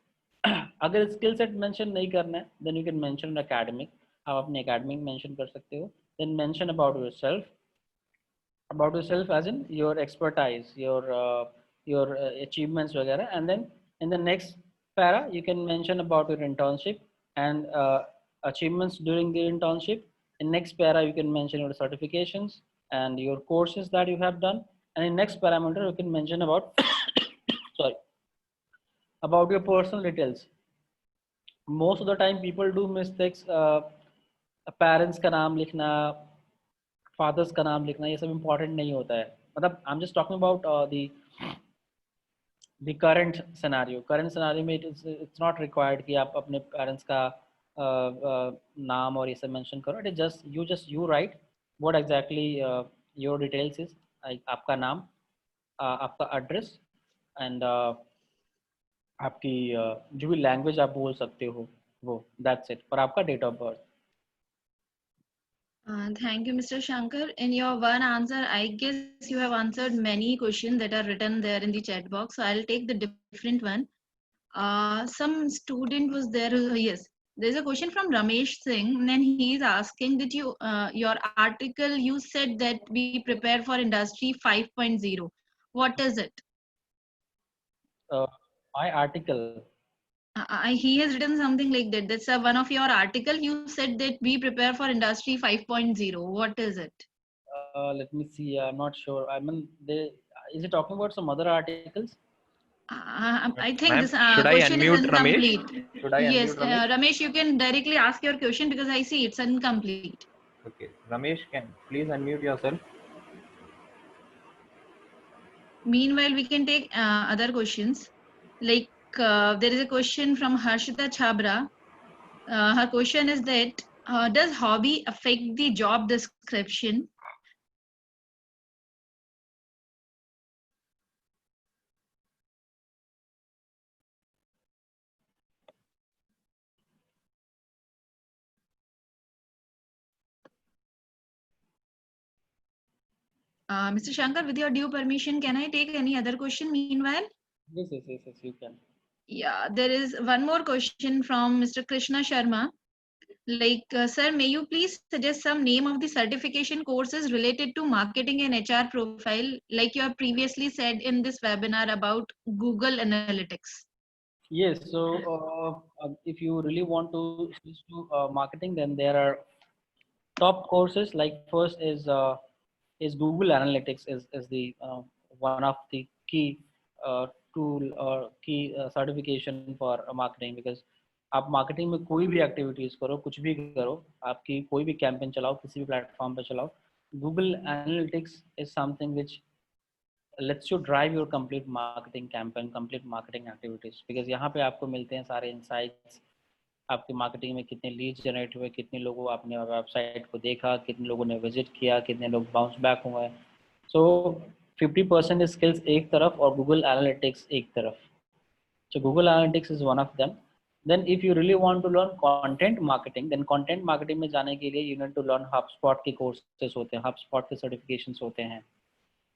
अगर स्किल सेट मेंशन नहीं करना है, then you can mention academic, आप अपने academic mention कर सकते हो। Then mention about yourself as in your expertise, your achievements वगैरह, and then in the next para you can mention about your internship and achievements during the internship. In next para you can mention your certifications and your courses that you have done, and in next parameter you can mention about sorry, about your personal details. Most of the time people do mistakes, parents का नाम लिखना, fathers का नाम लिखना, ये सब important नहीं होता है। मतलब I am just talking about the current scenario में इट्स नॉट रिक्वायर्ड कि आप अपने पेरेंट्स का नाम और ये सब मेंशन करो। It is just you right what exactly your details is, आपका नाम, आपका एड्रेस, एंड आपकी जो भी लैंग्वेज आप बोल सकते हो वो, दैट्स इट, और आपका date of birth. Thank you, Mr. Shankar. In your one answer, I guess you have answered many questions that are written there in the chat box. So I'll take the different one. Some student was there. Yes, there's a question from Ramesh Singh, and then he is asking that your article, you said that we prepare for industry 5.0. What is it? Uh, my article. He has written something like that. That's one of your article. You said that we prepare for industry 5.0. What is it? Let me see. I'm not sure. I mean, is it talking about some other articles? I think Ma'am, this should I question is unmute Ramesh? incomplete. Should I Yes, unmute Ramesh? Ramesh, you can directly ask your question because I see it's incomplete. Okay. Ramesh, can please unmute yourself? Meanwhile, we can take other questions. Like there is a question from Harshita Chabra. Her question is that does hobby affect the job description? Mr. Shankar, with your due permission, can I take any other question meanwhile? Yes, yes, yes, yes, you can. Yeah, there is one more question from Mr. Krishna Sharma. Like, sir, may you please suggest some name of the certification courses related to marketing and HR profile, like you have previously said in this webinar about Google Analytics? Yes. So, if you really want to switch to marketing, then there are top courses. Like first is Google Analytics is the one of the key tool or key certification for marketing, because आप marketing में कोई भी activities करो, कुछ भी करो, आपकी कोई भी campaign चलाओ, किसी भी platform पे चलाओ, Google Analytics is something which lets you drive your complete marketing campaign, complete marketing activities, because यहाँ पे आपको मिलते हैं सारे insights, आपकी मार्केटिंग में कितने लीड्स जनरेट हुए, कितने लोगों आपने वेबसाइट को देखा, कितने लोगों ने विजिट किया, कितने लोग बाउंस बैक हुए. सो 50% स्किल्स एक तरफ और गूगल एनालिटिक्स एक तरफ. So Google Analytics is one of them. Then if you really want to learn content marketing, then content marketing में जाने के लिए you need to learn HubSpot के courses होते हैं, HubSpot के certifications होते हैं.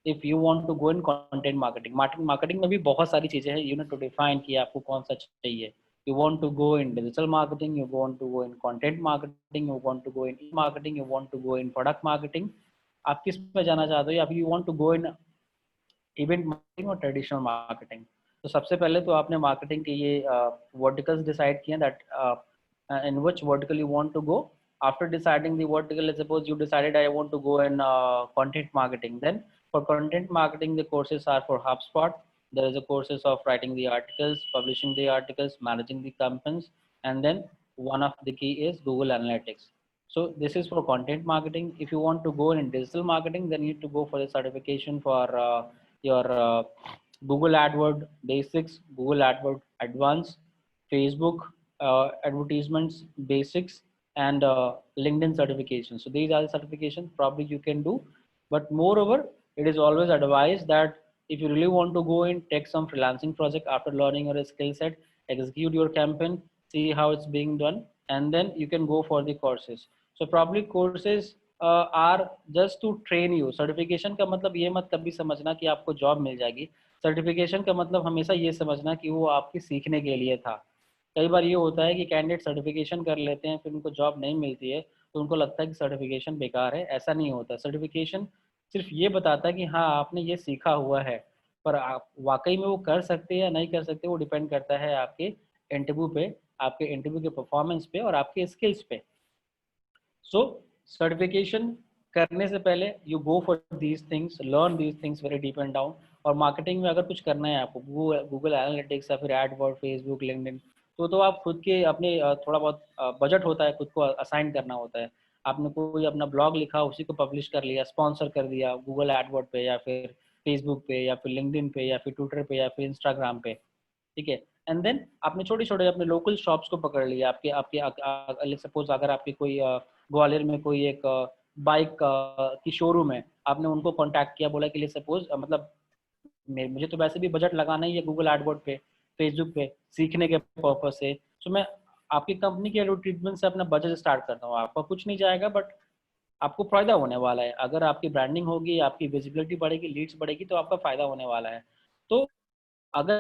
If you want to go in content marketing में भी बहुत सारी चीजें हैं. You need to define कि आपको कौन सा चाहिए. You want to go in digital marketing, you want to go in content marketing, you want to go in e-marketing, you want to go in product marketing. आप किस में जाना चाहते हो, या you want to go in event marketing और traditional marketing. तो सबसे पहले तो आपने मार्केटिंग के ये वर्टिकल्स डिसाइड किए that in which vertical you want to go. After deciding the vertical, suppose you decided I want to go in content marketing, then for content marketing the courses are for HubSpot. There is a courses of writing the articles, publishing the articles, managing the campaigns, and then one of the key is Google Analytics. So this is for content marketing. If you want to go in digital marketing, then you need to go for the certification for your Google AdWords Basics, Google AdWords Advanced, Facebook advertisements basics, and LinkedIn certification. So these are the certifications probably you can do. But moreover, it is always advised that if you really want to go in, take some freelancing project after learning your skill set, execute your campaign, see how it's being done, and then you can go for the courses. So probably courses are just to train you. Certification का मतलब ये मत कभी समझना कि आपको job मिल जाएगी. Certification का मतलब हमेशा ये समझना कि वो आपकी सीखने के लिए था. कई बार ये होता है कि कैंडिडेट सर्टिफिकेशन कर लेते हैं, फिर उनको जॉब नहीं मिलती है, तो उनको लगता है कि सर्टिफिकेशन बेकार है. ऐसा नहीं होता. सर्टिफिकेशन सिर्फ ये बताता है कि हाँ आपने ये सीखा हुआ है, पर आप वाकई में वो कर सकते हैं या नहीं कर सकते, वो डिपेंड करता है आपके इंटरव्यू पे, आपके इंटरव्यू के परफॉर्मेंस पे और आपके स्किल्स पे. सो सर्टिफिकेशन करने से पहले you go for these things, learn these things very deep and down. और मार्केटिंग में अगर कुछ करना है आपको, गूगल एनालिटिक्स या फिर एडवर्ड, फेसबुक, लिंक्डइन, तो आप खुद के अपने थोड़ा बहुत बजट होता है, खुद को असाइन करना होता है. आपने कोई अपना ब्लॉग लिखा, उसी को पब्लिश कर लिया, स्पॉन्सर कर दिया गूगल एडवर्ड पे या फिर फेसबुक पे या फिर लिंक्डइन पे या फिर ट्विटर पे या फिर इंस्टाग्राम पे. ठीक है. एंड देन आपने छोटे छोटे अपने लोकल शॉप्स को पकड़ लिया. आपके आपके सपोज अगर आपकी कोई ग्वालियर में कोई एक बाइक की शोरूम है, आपने उनको कांटेक्ट किया, बोला कि लिए सपोज मतलब मुझे तो वैसे भी बजट लगाना ही है गूगल एडवर्ड पे, फेसबुक पे सीखने के पर्पज से. तो मैं आपकी कंपनी के एडवर्टीजमेंट से अपना बजट स्टार्ट करता हूँ. आपका कुछ नहीं जाएगा, बट आपको फायदा होने वाला है। अगर आपकी ब्रांडिंग होगी, आपकी विजिबिलिटी बढ़ेगी, लीड्स बढ़ेगी, तो आपका फायदा होने वाला है। तो अगर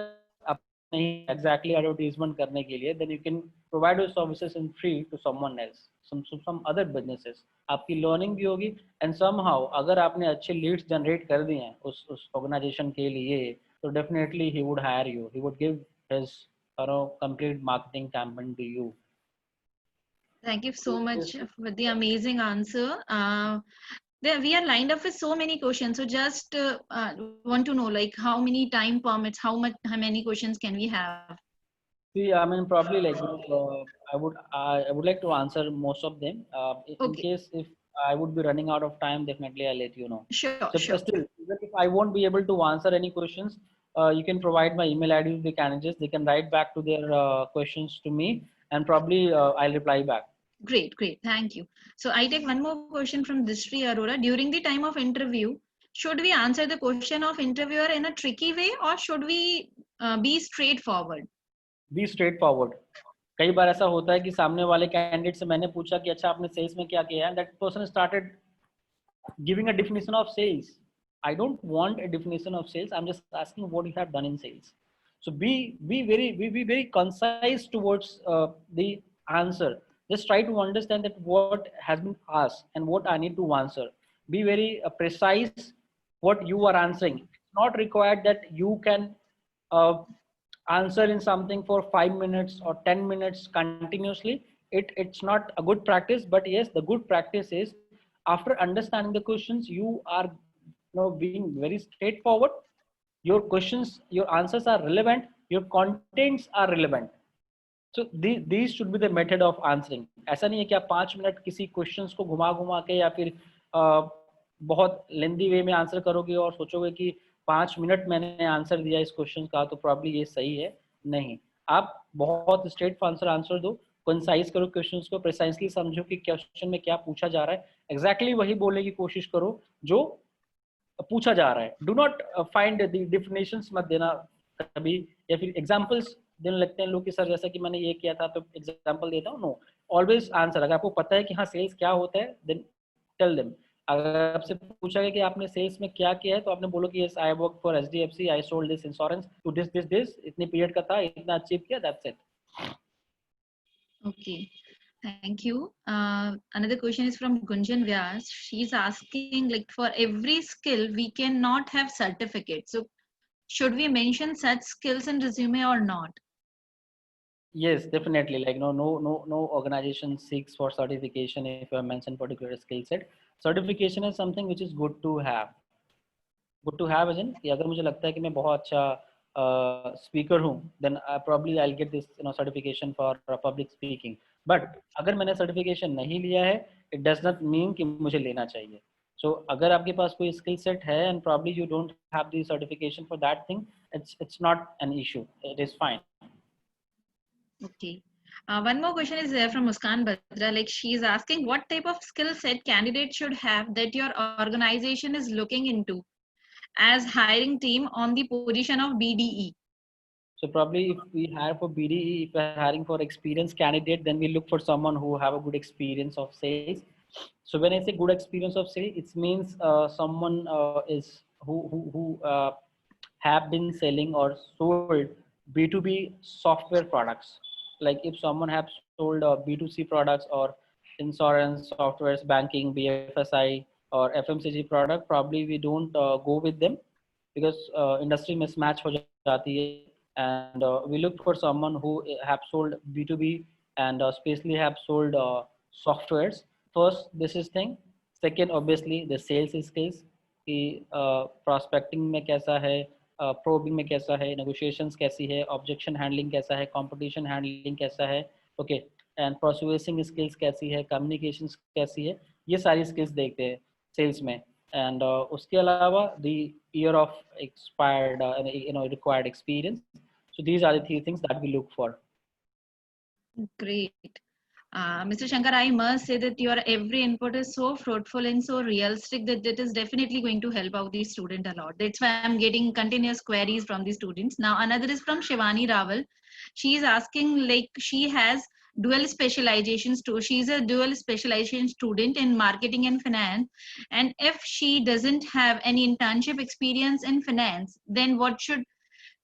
आप नहीं एग्जैक्टली एडवर्टीजमेंट करने के लिए, then you can provide your services in free to someone else, some other businesses. आपकी लर्निंग भी होगी, एंड समहाउ अगर आपने अच्छे लीड्स जनरेट कर दिए हैं उस ऑर्गेनाइजेशन के लिए, तो definitely he would hire you, he would give his complete marketing campaign to you. Thank you so much for the amazing answer. We are lined up with so many questions. So just want to know, like, how many time permits, how many questions can we have? See, I mean, probably like I would like to answer most of them. In Okay. case if I would be running out of time, definitely I'll let you know. Sure, So sure. still, even if I won't be able to answer any questions, you can provide my email ID to the candidates. They can write back to their questions to me, and probably I'll reply back. Great, great. Thank you. So I take one more question from Drishtri Arora. During the time of interview, should we answer the question of interviewer in a tricky way, or should we be straightforward? Be straightforward. कई बार ऐसा होता है कि सामने वाले candidate से मैंने पूछा कि अच्छा आपने सेल्स में क्या किया है, that person started giving a definition of sales. I don't want a definition of sales. I'm just asking what you have done in sales. So be very concise towards the answer. Just try to understand that what has been asked and what I need to answer. Be very precise what you are answering. It's not required that you can uh, answer in something for 5 minutes or 10 minutes continuously. It's not a good practice, but yes, the good practice is after understanding the questions, you are being very straightforward. Your questions, your answers are relevant, your contents are relevant. So these should be the method of answering. ऐसा नहीं है कि आप 5 minute किसी questions को घुमा घुमा के या फिर बहुत लेंदी वे में आंसर करोगे और सोचोगे कि 5 मिनट मैंने आंसर दिया इस क्वेश्चन का तो प्रॉब्ली ये सही है. नहीं, आप बहुत स्ट्रेट आंसर दो, कंसाइज करो क्वेश्चंस को, प्रिसाइजली समझो कि क्वेश्चन में क्या पूछा जा रहा है, एग्जैक्टली वही बोलने की कोशिश करो जो पूछा जा रहा है. Do not find the definitions मत देना कभी, या फिर एग्जांपल्स देने लगते हैं लोग कि सर जैसा कि मैंने ये किया था तो एग्जांपल देता हूँ. No, always answer. अगर आपको पता है कि हाँ सेल्स क्या होता है, देन टेल देम. अगर आपसे पूछा गया कि आपने सेल्स में क्या किया है, तो आपने बोलो कि yes I work for HDFC, I sold this insurance to this इतने पीरियड का था, इतना अचीव किया, that's it. Okay. Thank you. Another question is from Gunjan Vyas. She's asking, like, for every skill we cannot have certificates. So should we mention such skills in resume or not? Yes, definitely. Like no organization seeks for certification if you have mentioned particular skill set. Certification is something which is good to have. Good to have as in कि अगर मुझे लगता है कि मैं बहुत अच्छा speaker हूँ, then probably I'll get this certification for public speaking. But अगर मैंने certification नहीं लिया है, it does not mean कि मुझे लेना चाहिए. So अगर आपके पास कोई skill set है and probably you don't have the certification for that thing, it's not an issue. It is fine. Okay. One more question is there from Muskan Batra. Like, she is asking, what type of skill set candidates should have that your organization is looking into as hiring team on the position of BDE? So probably if we hire for BDE, if we're hiring for experienced candidate, then we look for someone who have a good experience of sales. So when I say good experience of sales, it means someone is who have been selling or sold B2B software products. Like if someone have sold B2C products or insurance softwares, banking, BFSI or FMCG product, probably we don't go with them because industry mismatch हो जाती है. And we look for someone who have sold B2B and especially have sold softwares. First, this is thing. Second, obviously the sales skills कि prospecting में कैसा है, probing में कैसा है, negotiations कैसी है, objection handling कैसा है, competition handling कैसा है, okay, and persuasive skills कैसी है, communications कैसी है, ये सारी skills देखते हैं sales में. And उसके अलावा the year of expired required experience. So these are the 3 things that we look for. Great. Mr. Shankar, I must say that your every input is so fruitful and so realistic that it is definitely going to help out the student a lot. That's why I'm getting continuous queries from the students. Now, another is from Shivani Raval. She is asking, like, she has dual specialization she's a dual specialization student in marketing and finance, and if she doesn't have any internship experience in finance, then what should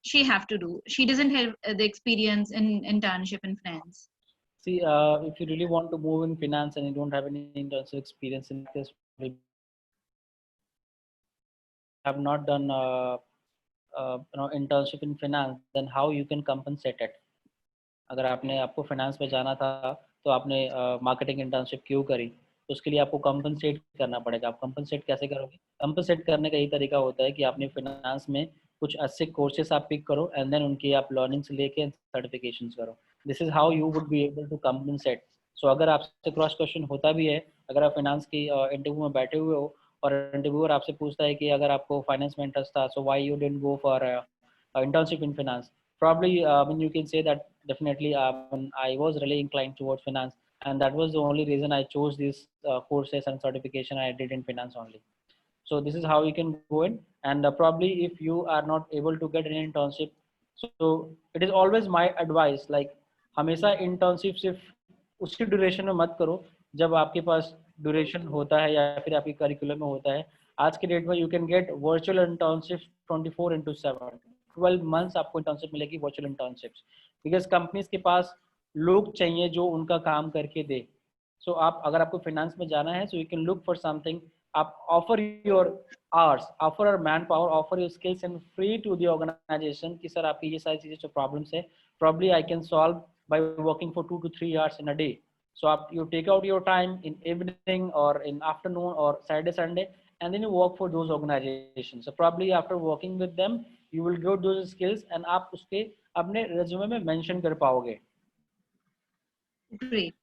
she have to do? She doesn't have the experience in internship in finance. See, if you really want to move in finance and you don't have any internship experience in this, have not done internship in finance, then how you can compensate it? अगर आपने आपको finance में जाना था तो आपने marketing internship क्यों करी, तो उसके लिए आपको कंपनसेट करना पड़ेगा। आप कंपनसेट कैसे करोगे? कंपनसेट करने का यही तरीका होता है कि आपने फाइनेंस में कुछ अच्छे कोर्सेस आप पिक करो एंड देन उनकी आप लर्निंग्स लेके सर्टिफिकेशंस करो। This is how you would be able to compensate. So अगर आपसे क्रॉस क्वेश्चन होता भी है, अगर आप फाइनेंस की इंटरव्यू में बैठे हुए हो और इंटरव्यूअर आपसे पूछता है कि अगर आपको फाइनेंस में इंटरेस्ट था, so why you didn't go for internship in finance, probably you can say that definitely I was really inclined towards finance, and that was the only reason I chose these courses and certification I did in finance only. So this is how you can go in, and probably if you are not able to get an internship, so it is always my advice, like हमेशा internship सिर्फ उसी duration में मत करो जब आपके पास duration होता है या फिर आपके करिकुलम में होता है। आज के डेट में you can get virtual internship 24/7, 12 months आपको इंटर्नशिप मिलेगी, वर्चुअल इंटर्नशिप्स, बिकॉज कंपनीज के पास लोग चाहिए जो उनका काम करके दे। सो आप अगर आपको फाइनेंस में जाना है, so you can look for something, आप offer your hours, offer your manpower, offer your skills and free to the organisation कि सर आपकी ये सारी चीजें जो प्रॉब्लम्स है probably I can solve by working for 2 to 3 hours in a day. So you take out your time in evening or in afternoon or Saturday, Sunday, and then you work for those organizations. So probably after working with them, you will get those skills and आप उसके अपने resume में mention कर पाओगे। Great.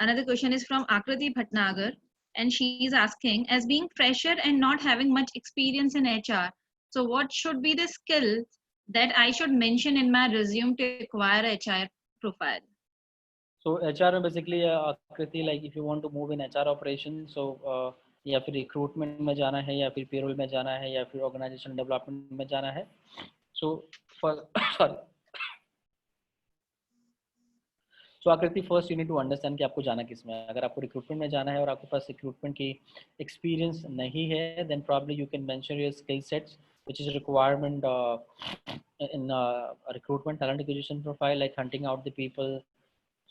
Another question is from Akriti Bhatnagar, and she is asking, as being fresher and not having much experience in HR, so what should be the skills that I should mention in my resume to acquire HR profile? So HR में basically आकृति, like if you want to move in HR operations, so या फिर recruitment में जाना है या फिर payroll में जाना है या फिर ऑर्गेनाइजेशन डेवलपमेंट में जाना है, सो sorry, so Akriti first you need to understand कि आपको जाना किस में है। अगर आपको रिक्रूटमेंट में जाना है और आपके पास रिक्रूटमेंट की एक्सपीरियंस नहीं है, then probably you can mention your skill sets which is requirement in recruitment talent acquisition profile, like hunting out the people,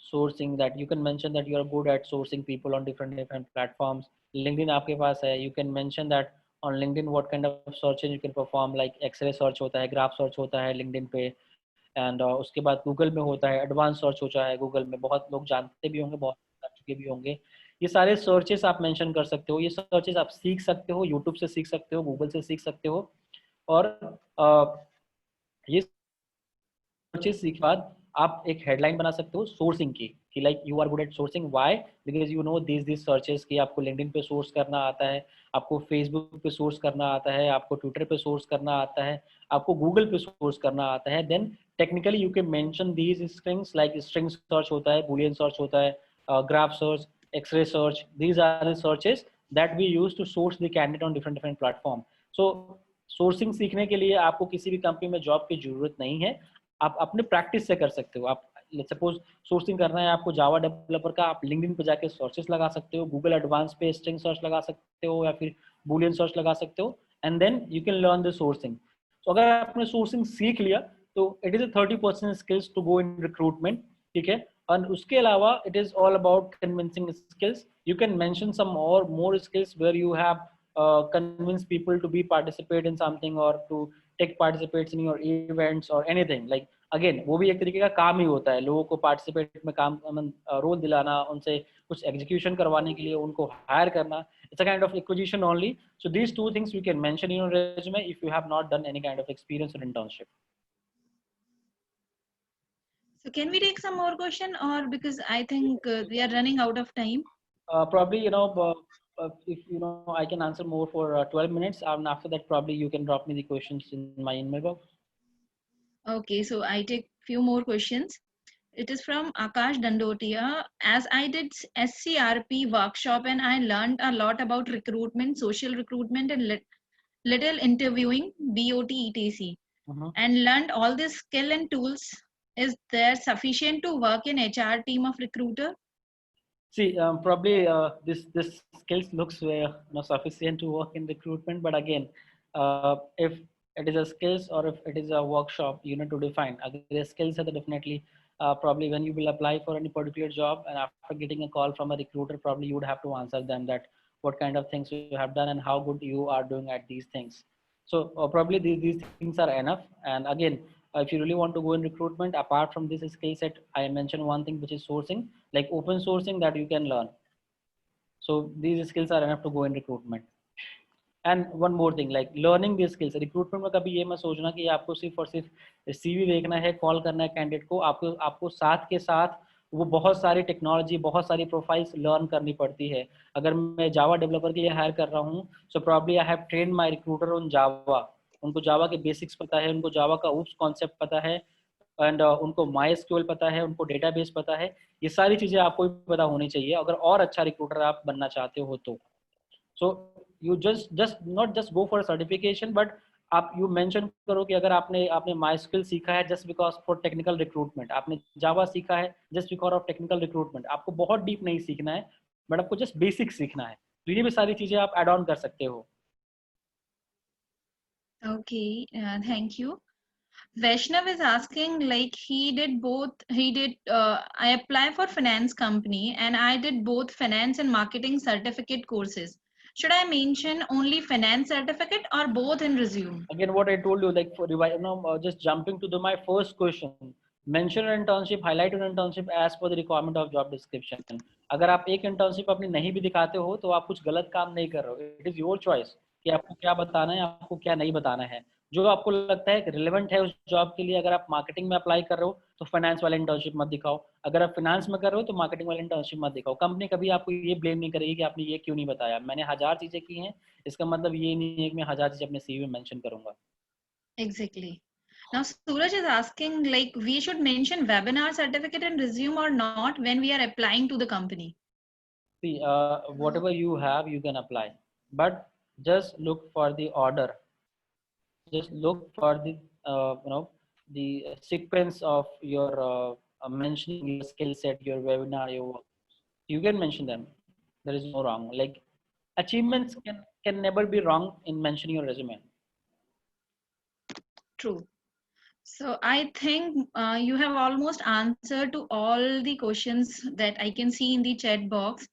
sourcing, that you can mention that you are good at sourcing people on different platforms. LinkedIn आपके पास है, you can mention that on LinkedIn what kind of searches you can perform, like X-ray search होता है, graph search होता है LinkedIn पे, and उसके बाद Google में होता है एडवांस सर्च होता है, गूगल में बहुत लोग जानते भी होंगे, बहुत कर चुके भी होंगे। ये सारे सर्चेस आप मेंशन कर सकते हो, ये सर्चेस आप सीख सकते हो, यूट्यूब से सीख सकते हो, गूगल से सीख सकते हो, और ये सर्चेस सीख बाद आप एक हेडलाइन बना सकते हो सोर्सिंग की, कि like you are good at sourcing, why, because you know this searches कि आपको लिंक्डइन पे सोर्स करना आता है, आपको फेसबुक पे सोर्स करना आता है, आपको ट्विटर पे सोर्स करना आता है, आपको गूगल पे सोर्स करना आता है। Then technically you can mention these strings, like string search होता है, बूलियन सर्च होता है, graph search, x ray search, these are the searches that we use to source the candidate on different platform. So sourcing सीखने के लिए आपको किसी भी कंपनी में जॉब की जरूरत नहीं है, आप अपने प्रैक्टिस से कर सकते हो। आप सपोज सोर्सिंग करना है आपको जावा डेवलपर का, आप लिंक्डइन पे जाके सर्चेस लगा सकते हो, गूगल एडवांस पे स्ट्रिंग सर्च लगा सकते हो या फिर बूलियन सर्च लगा सकते हो, and then you can learn the sourcing. तो अगर आपने सोर्सिंग सीख लिया तो it is a 30% skills to go in recruitment, ठीक है। और उसके अलावा it is all about convincing skills. You can mention some और more skills where you have convince people to be participate in something or to take participates in your events or anything, like again वो भी एक तरीके का काम ही होता है, लोगों को पार्टिसिपेट में काम रोल दिलाना, उनसे कुछ एग्जीक्यूशन करवाने के लिए उनको हायर करना, it's a kind of acquisition only. So these two things you can mention in your resume if you have not done any kind of experience और internship. So can we take some more question, or because I think we are running out of time? Probably if I can answer more for 12 minutes, and after that probably you can drop me the questions in my email box. Okay, so I take few more questions. It is from Akash Dandotia. As I did SCRP workshop and I learned a lot about recruitment, social recruitment, and little interviewing, BOT, etc. And learned all these skill and tools Is there sufficient to work in HR team of recruiter? See, probably this skills looks sufficient to work in recruitment, but again, if it is a skills or if it is a workshop, you need to define. Again, the skills are definitely probably when you will apply for any particular job, and after getting a call from a recruiter, probably you would have to answer them that what kind of things you have done and how good you are doing at these things. So probably these things are enough. And again, if you really want to go in recruitment, apart from this skill set, I mentioned one thing which is sourcing, like open sourcing that you can learn. So these skills are enough to go in recruitment. And one more thing like learning the skills recruitment में कभी ये मत सोचना कि आपको सिर्फ और सिर्फ सीवी देखना है, कॉल करना है कैंडिडेट को, आपको आपको साथ के साथ वो बहुत सारी टेक्नोलॉजी, बहुत सारी प्रोफाइल्स लर्न करनी पड़ती है. अगर मैं जावा डेवलपर के लिए हायर कर रहा हूँ, so probably I have train my recruiter on Java. उनको जावा के बेसिक्स पता है, उनको जावा का ऊप्स कॉन्सेप्ट पता है, एंड उनको माई एसक्यूएल पता है, उनको डेटाबेस पता है. ये सारी चीज़ें आपको भी पता होनी चाहिए अगर और अच्छा रिक्रूटर आप बनना चाहते हो तो. So you just not just go for certification, but आप यू मेंशन करो कि अगर आपने आपने माई स्किल सीखा है just because for technical recruitment, आपने जावा सीखा है just because of technical recruitment, आपको बहुत डीप नहीं सीखना है, बट आपको जस्ट बेसिक सीखना है. तो ये भी सारी चीजें आप एड ऑन कर सकते हो. Okay, thank you. Vaishnav is asking, like, I apply for finance company and I did both finance and marketing certificate courses. Should I mention only finance certificate or both in resume? Again, what I told you, like for just jumping to my first question, mention an internship, highlight an internship as per the requirement of job description. अगर आप एक internship अपनी नहीं भी दिखाते हो तो आप कुछ गलत काम नहीं कर रहे हो. It is your choice कि आपको क्या बताना है, आपको क्या नहीं बताना है. जो आपको लगता है रिलेवेंट है उस जॉब के लिए. अगर आप मार्केटिंग में अप्लाई कर रहे हो तो फाइनेंस वाले इंटर्नशिप मत दिखाओ. अगर आप फाइनेंस में कर रहे हो तो मार्केटिंग वाले इंटर्नशिप मत दिखाओ. कंपनी कभी आपको ये ब्लेम नहीं करेगी कि आपने ये क्यों नहीं बताया. मैंने 1000 चीजें की हैं, इसका मतलब ये नहीं है कि मैं 1000 चीजें अपने सीवी में मेंशन करूंगा. Exactly. Now Suraj is asking, like, we should mention webinar certificate and resume or not when we are applying to the company. See, whatever you have you can apply, but just look for the order. Just look for the the sequence of your mentioning your skill set, your webinar, your work. You can mention them. There is no wrong. Like achievements can never be wrong in mentioning your resume. True. So I think you have almost answered to all the questions that I can see in the chat box.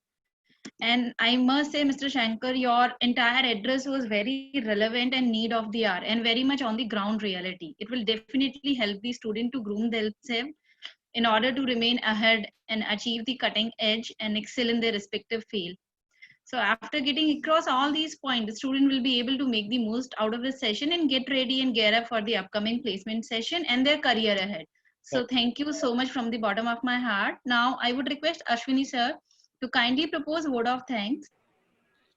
And I must say, Mr. Shankar, your entire address was very relevant and need of the hour and very much on the ground reality. It will definitely help the student to groom themselves in order to remain ahead and achieve the cutting edge and excel in their respective field. So after getting across all these points, the student will be able to make the most out of the session and get ready and gear up for the upcoming placement session and their career ahead. So thank you so much from the bottom of my heart. Now I would request Ashwini sir to kindly propose a word of thanks.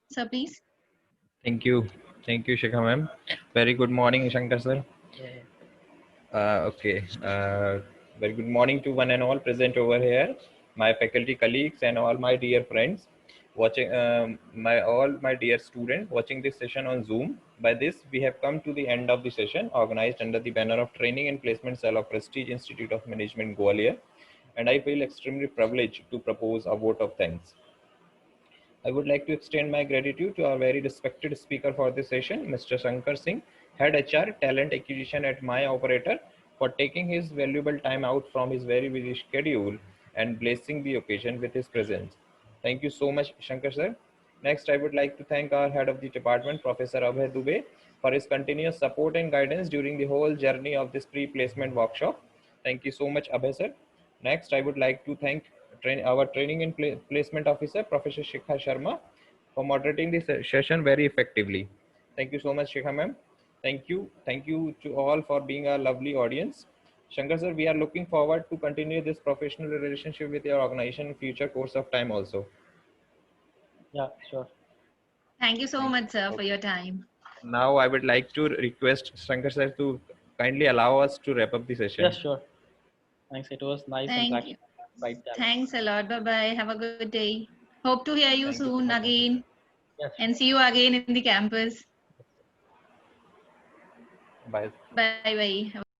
Sir, please. Thank you, Shikha ma'am. Very good morning, Shankar sir. Okay. Very good morning to one and all present over here, my faculty colleagues and all my dear friends watching, all my dear students watching this session on Zoom. By this, we have come to the end of the session organized under the banner of Training and Placement Cell of Prestige Institute of Management, Gwalior, and I feel extremely privileged to propose a vote of thanks. I would like to extend my gratitude to our very respected speaker for this session, Mr. Shankar Singh, Head HR Talent Acquisition at My Operator, for taking his valuable time out from his very busy schedule and blessing the occasion with his presence. Thank you so much, Shankar sir. Next, I would like to thank our head of the department, Professor Abhay Dubey, for his continuous support and guidance during the whole journey of this pre-placement workshop. Thank you so much, Abhay sir. Next, I would like to thank our training and placement officer, Professor Shikha Sharma, for moderating this session very effectively. Thank you so much, Shikha ma'am. Thank you to all for being a lovely audience. Shankar sir, we are looking forward to continue this professional relationship with your organization in future course of time also. Yeah, sure. Thank you so much, sir, for your time. Now I would like to request Shankar sir to kindly allow us to wrap up the session. Yes, sure. Thanks. It was nice interaction. Right. Thanks a lot. Bye-bye. Have a good day. Hope to hear you Thank you soon so much. again. Yes. And see you again in the campus. Bye. Bye-bye. Have a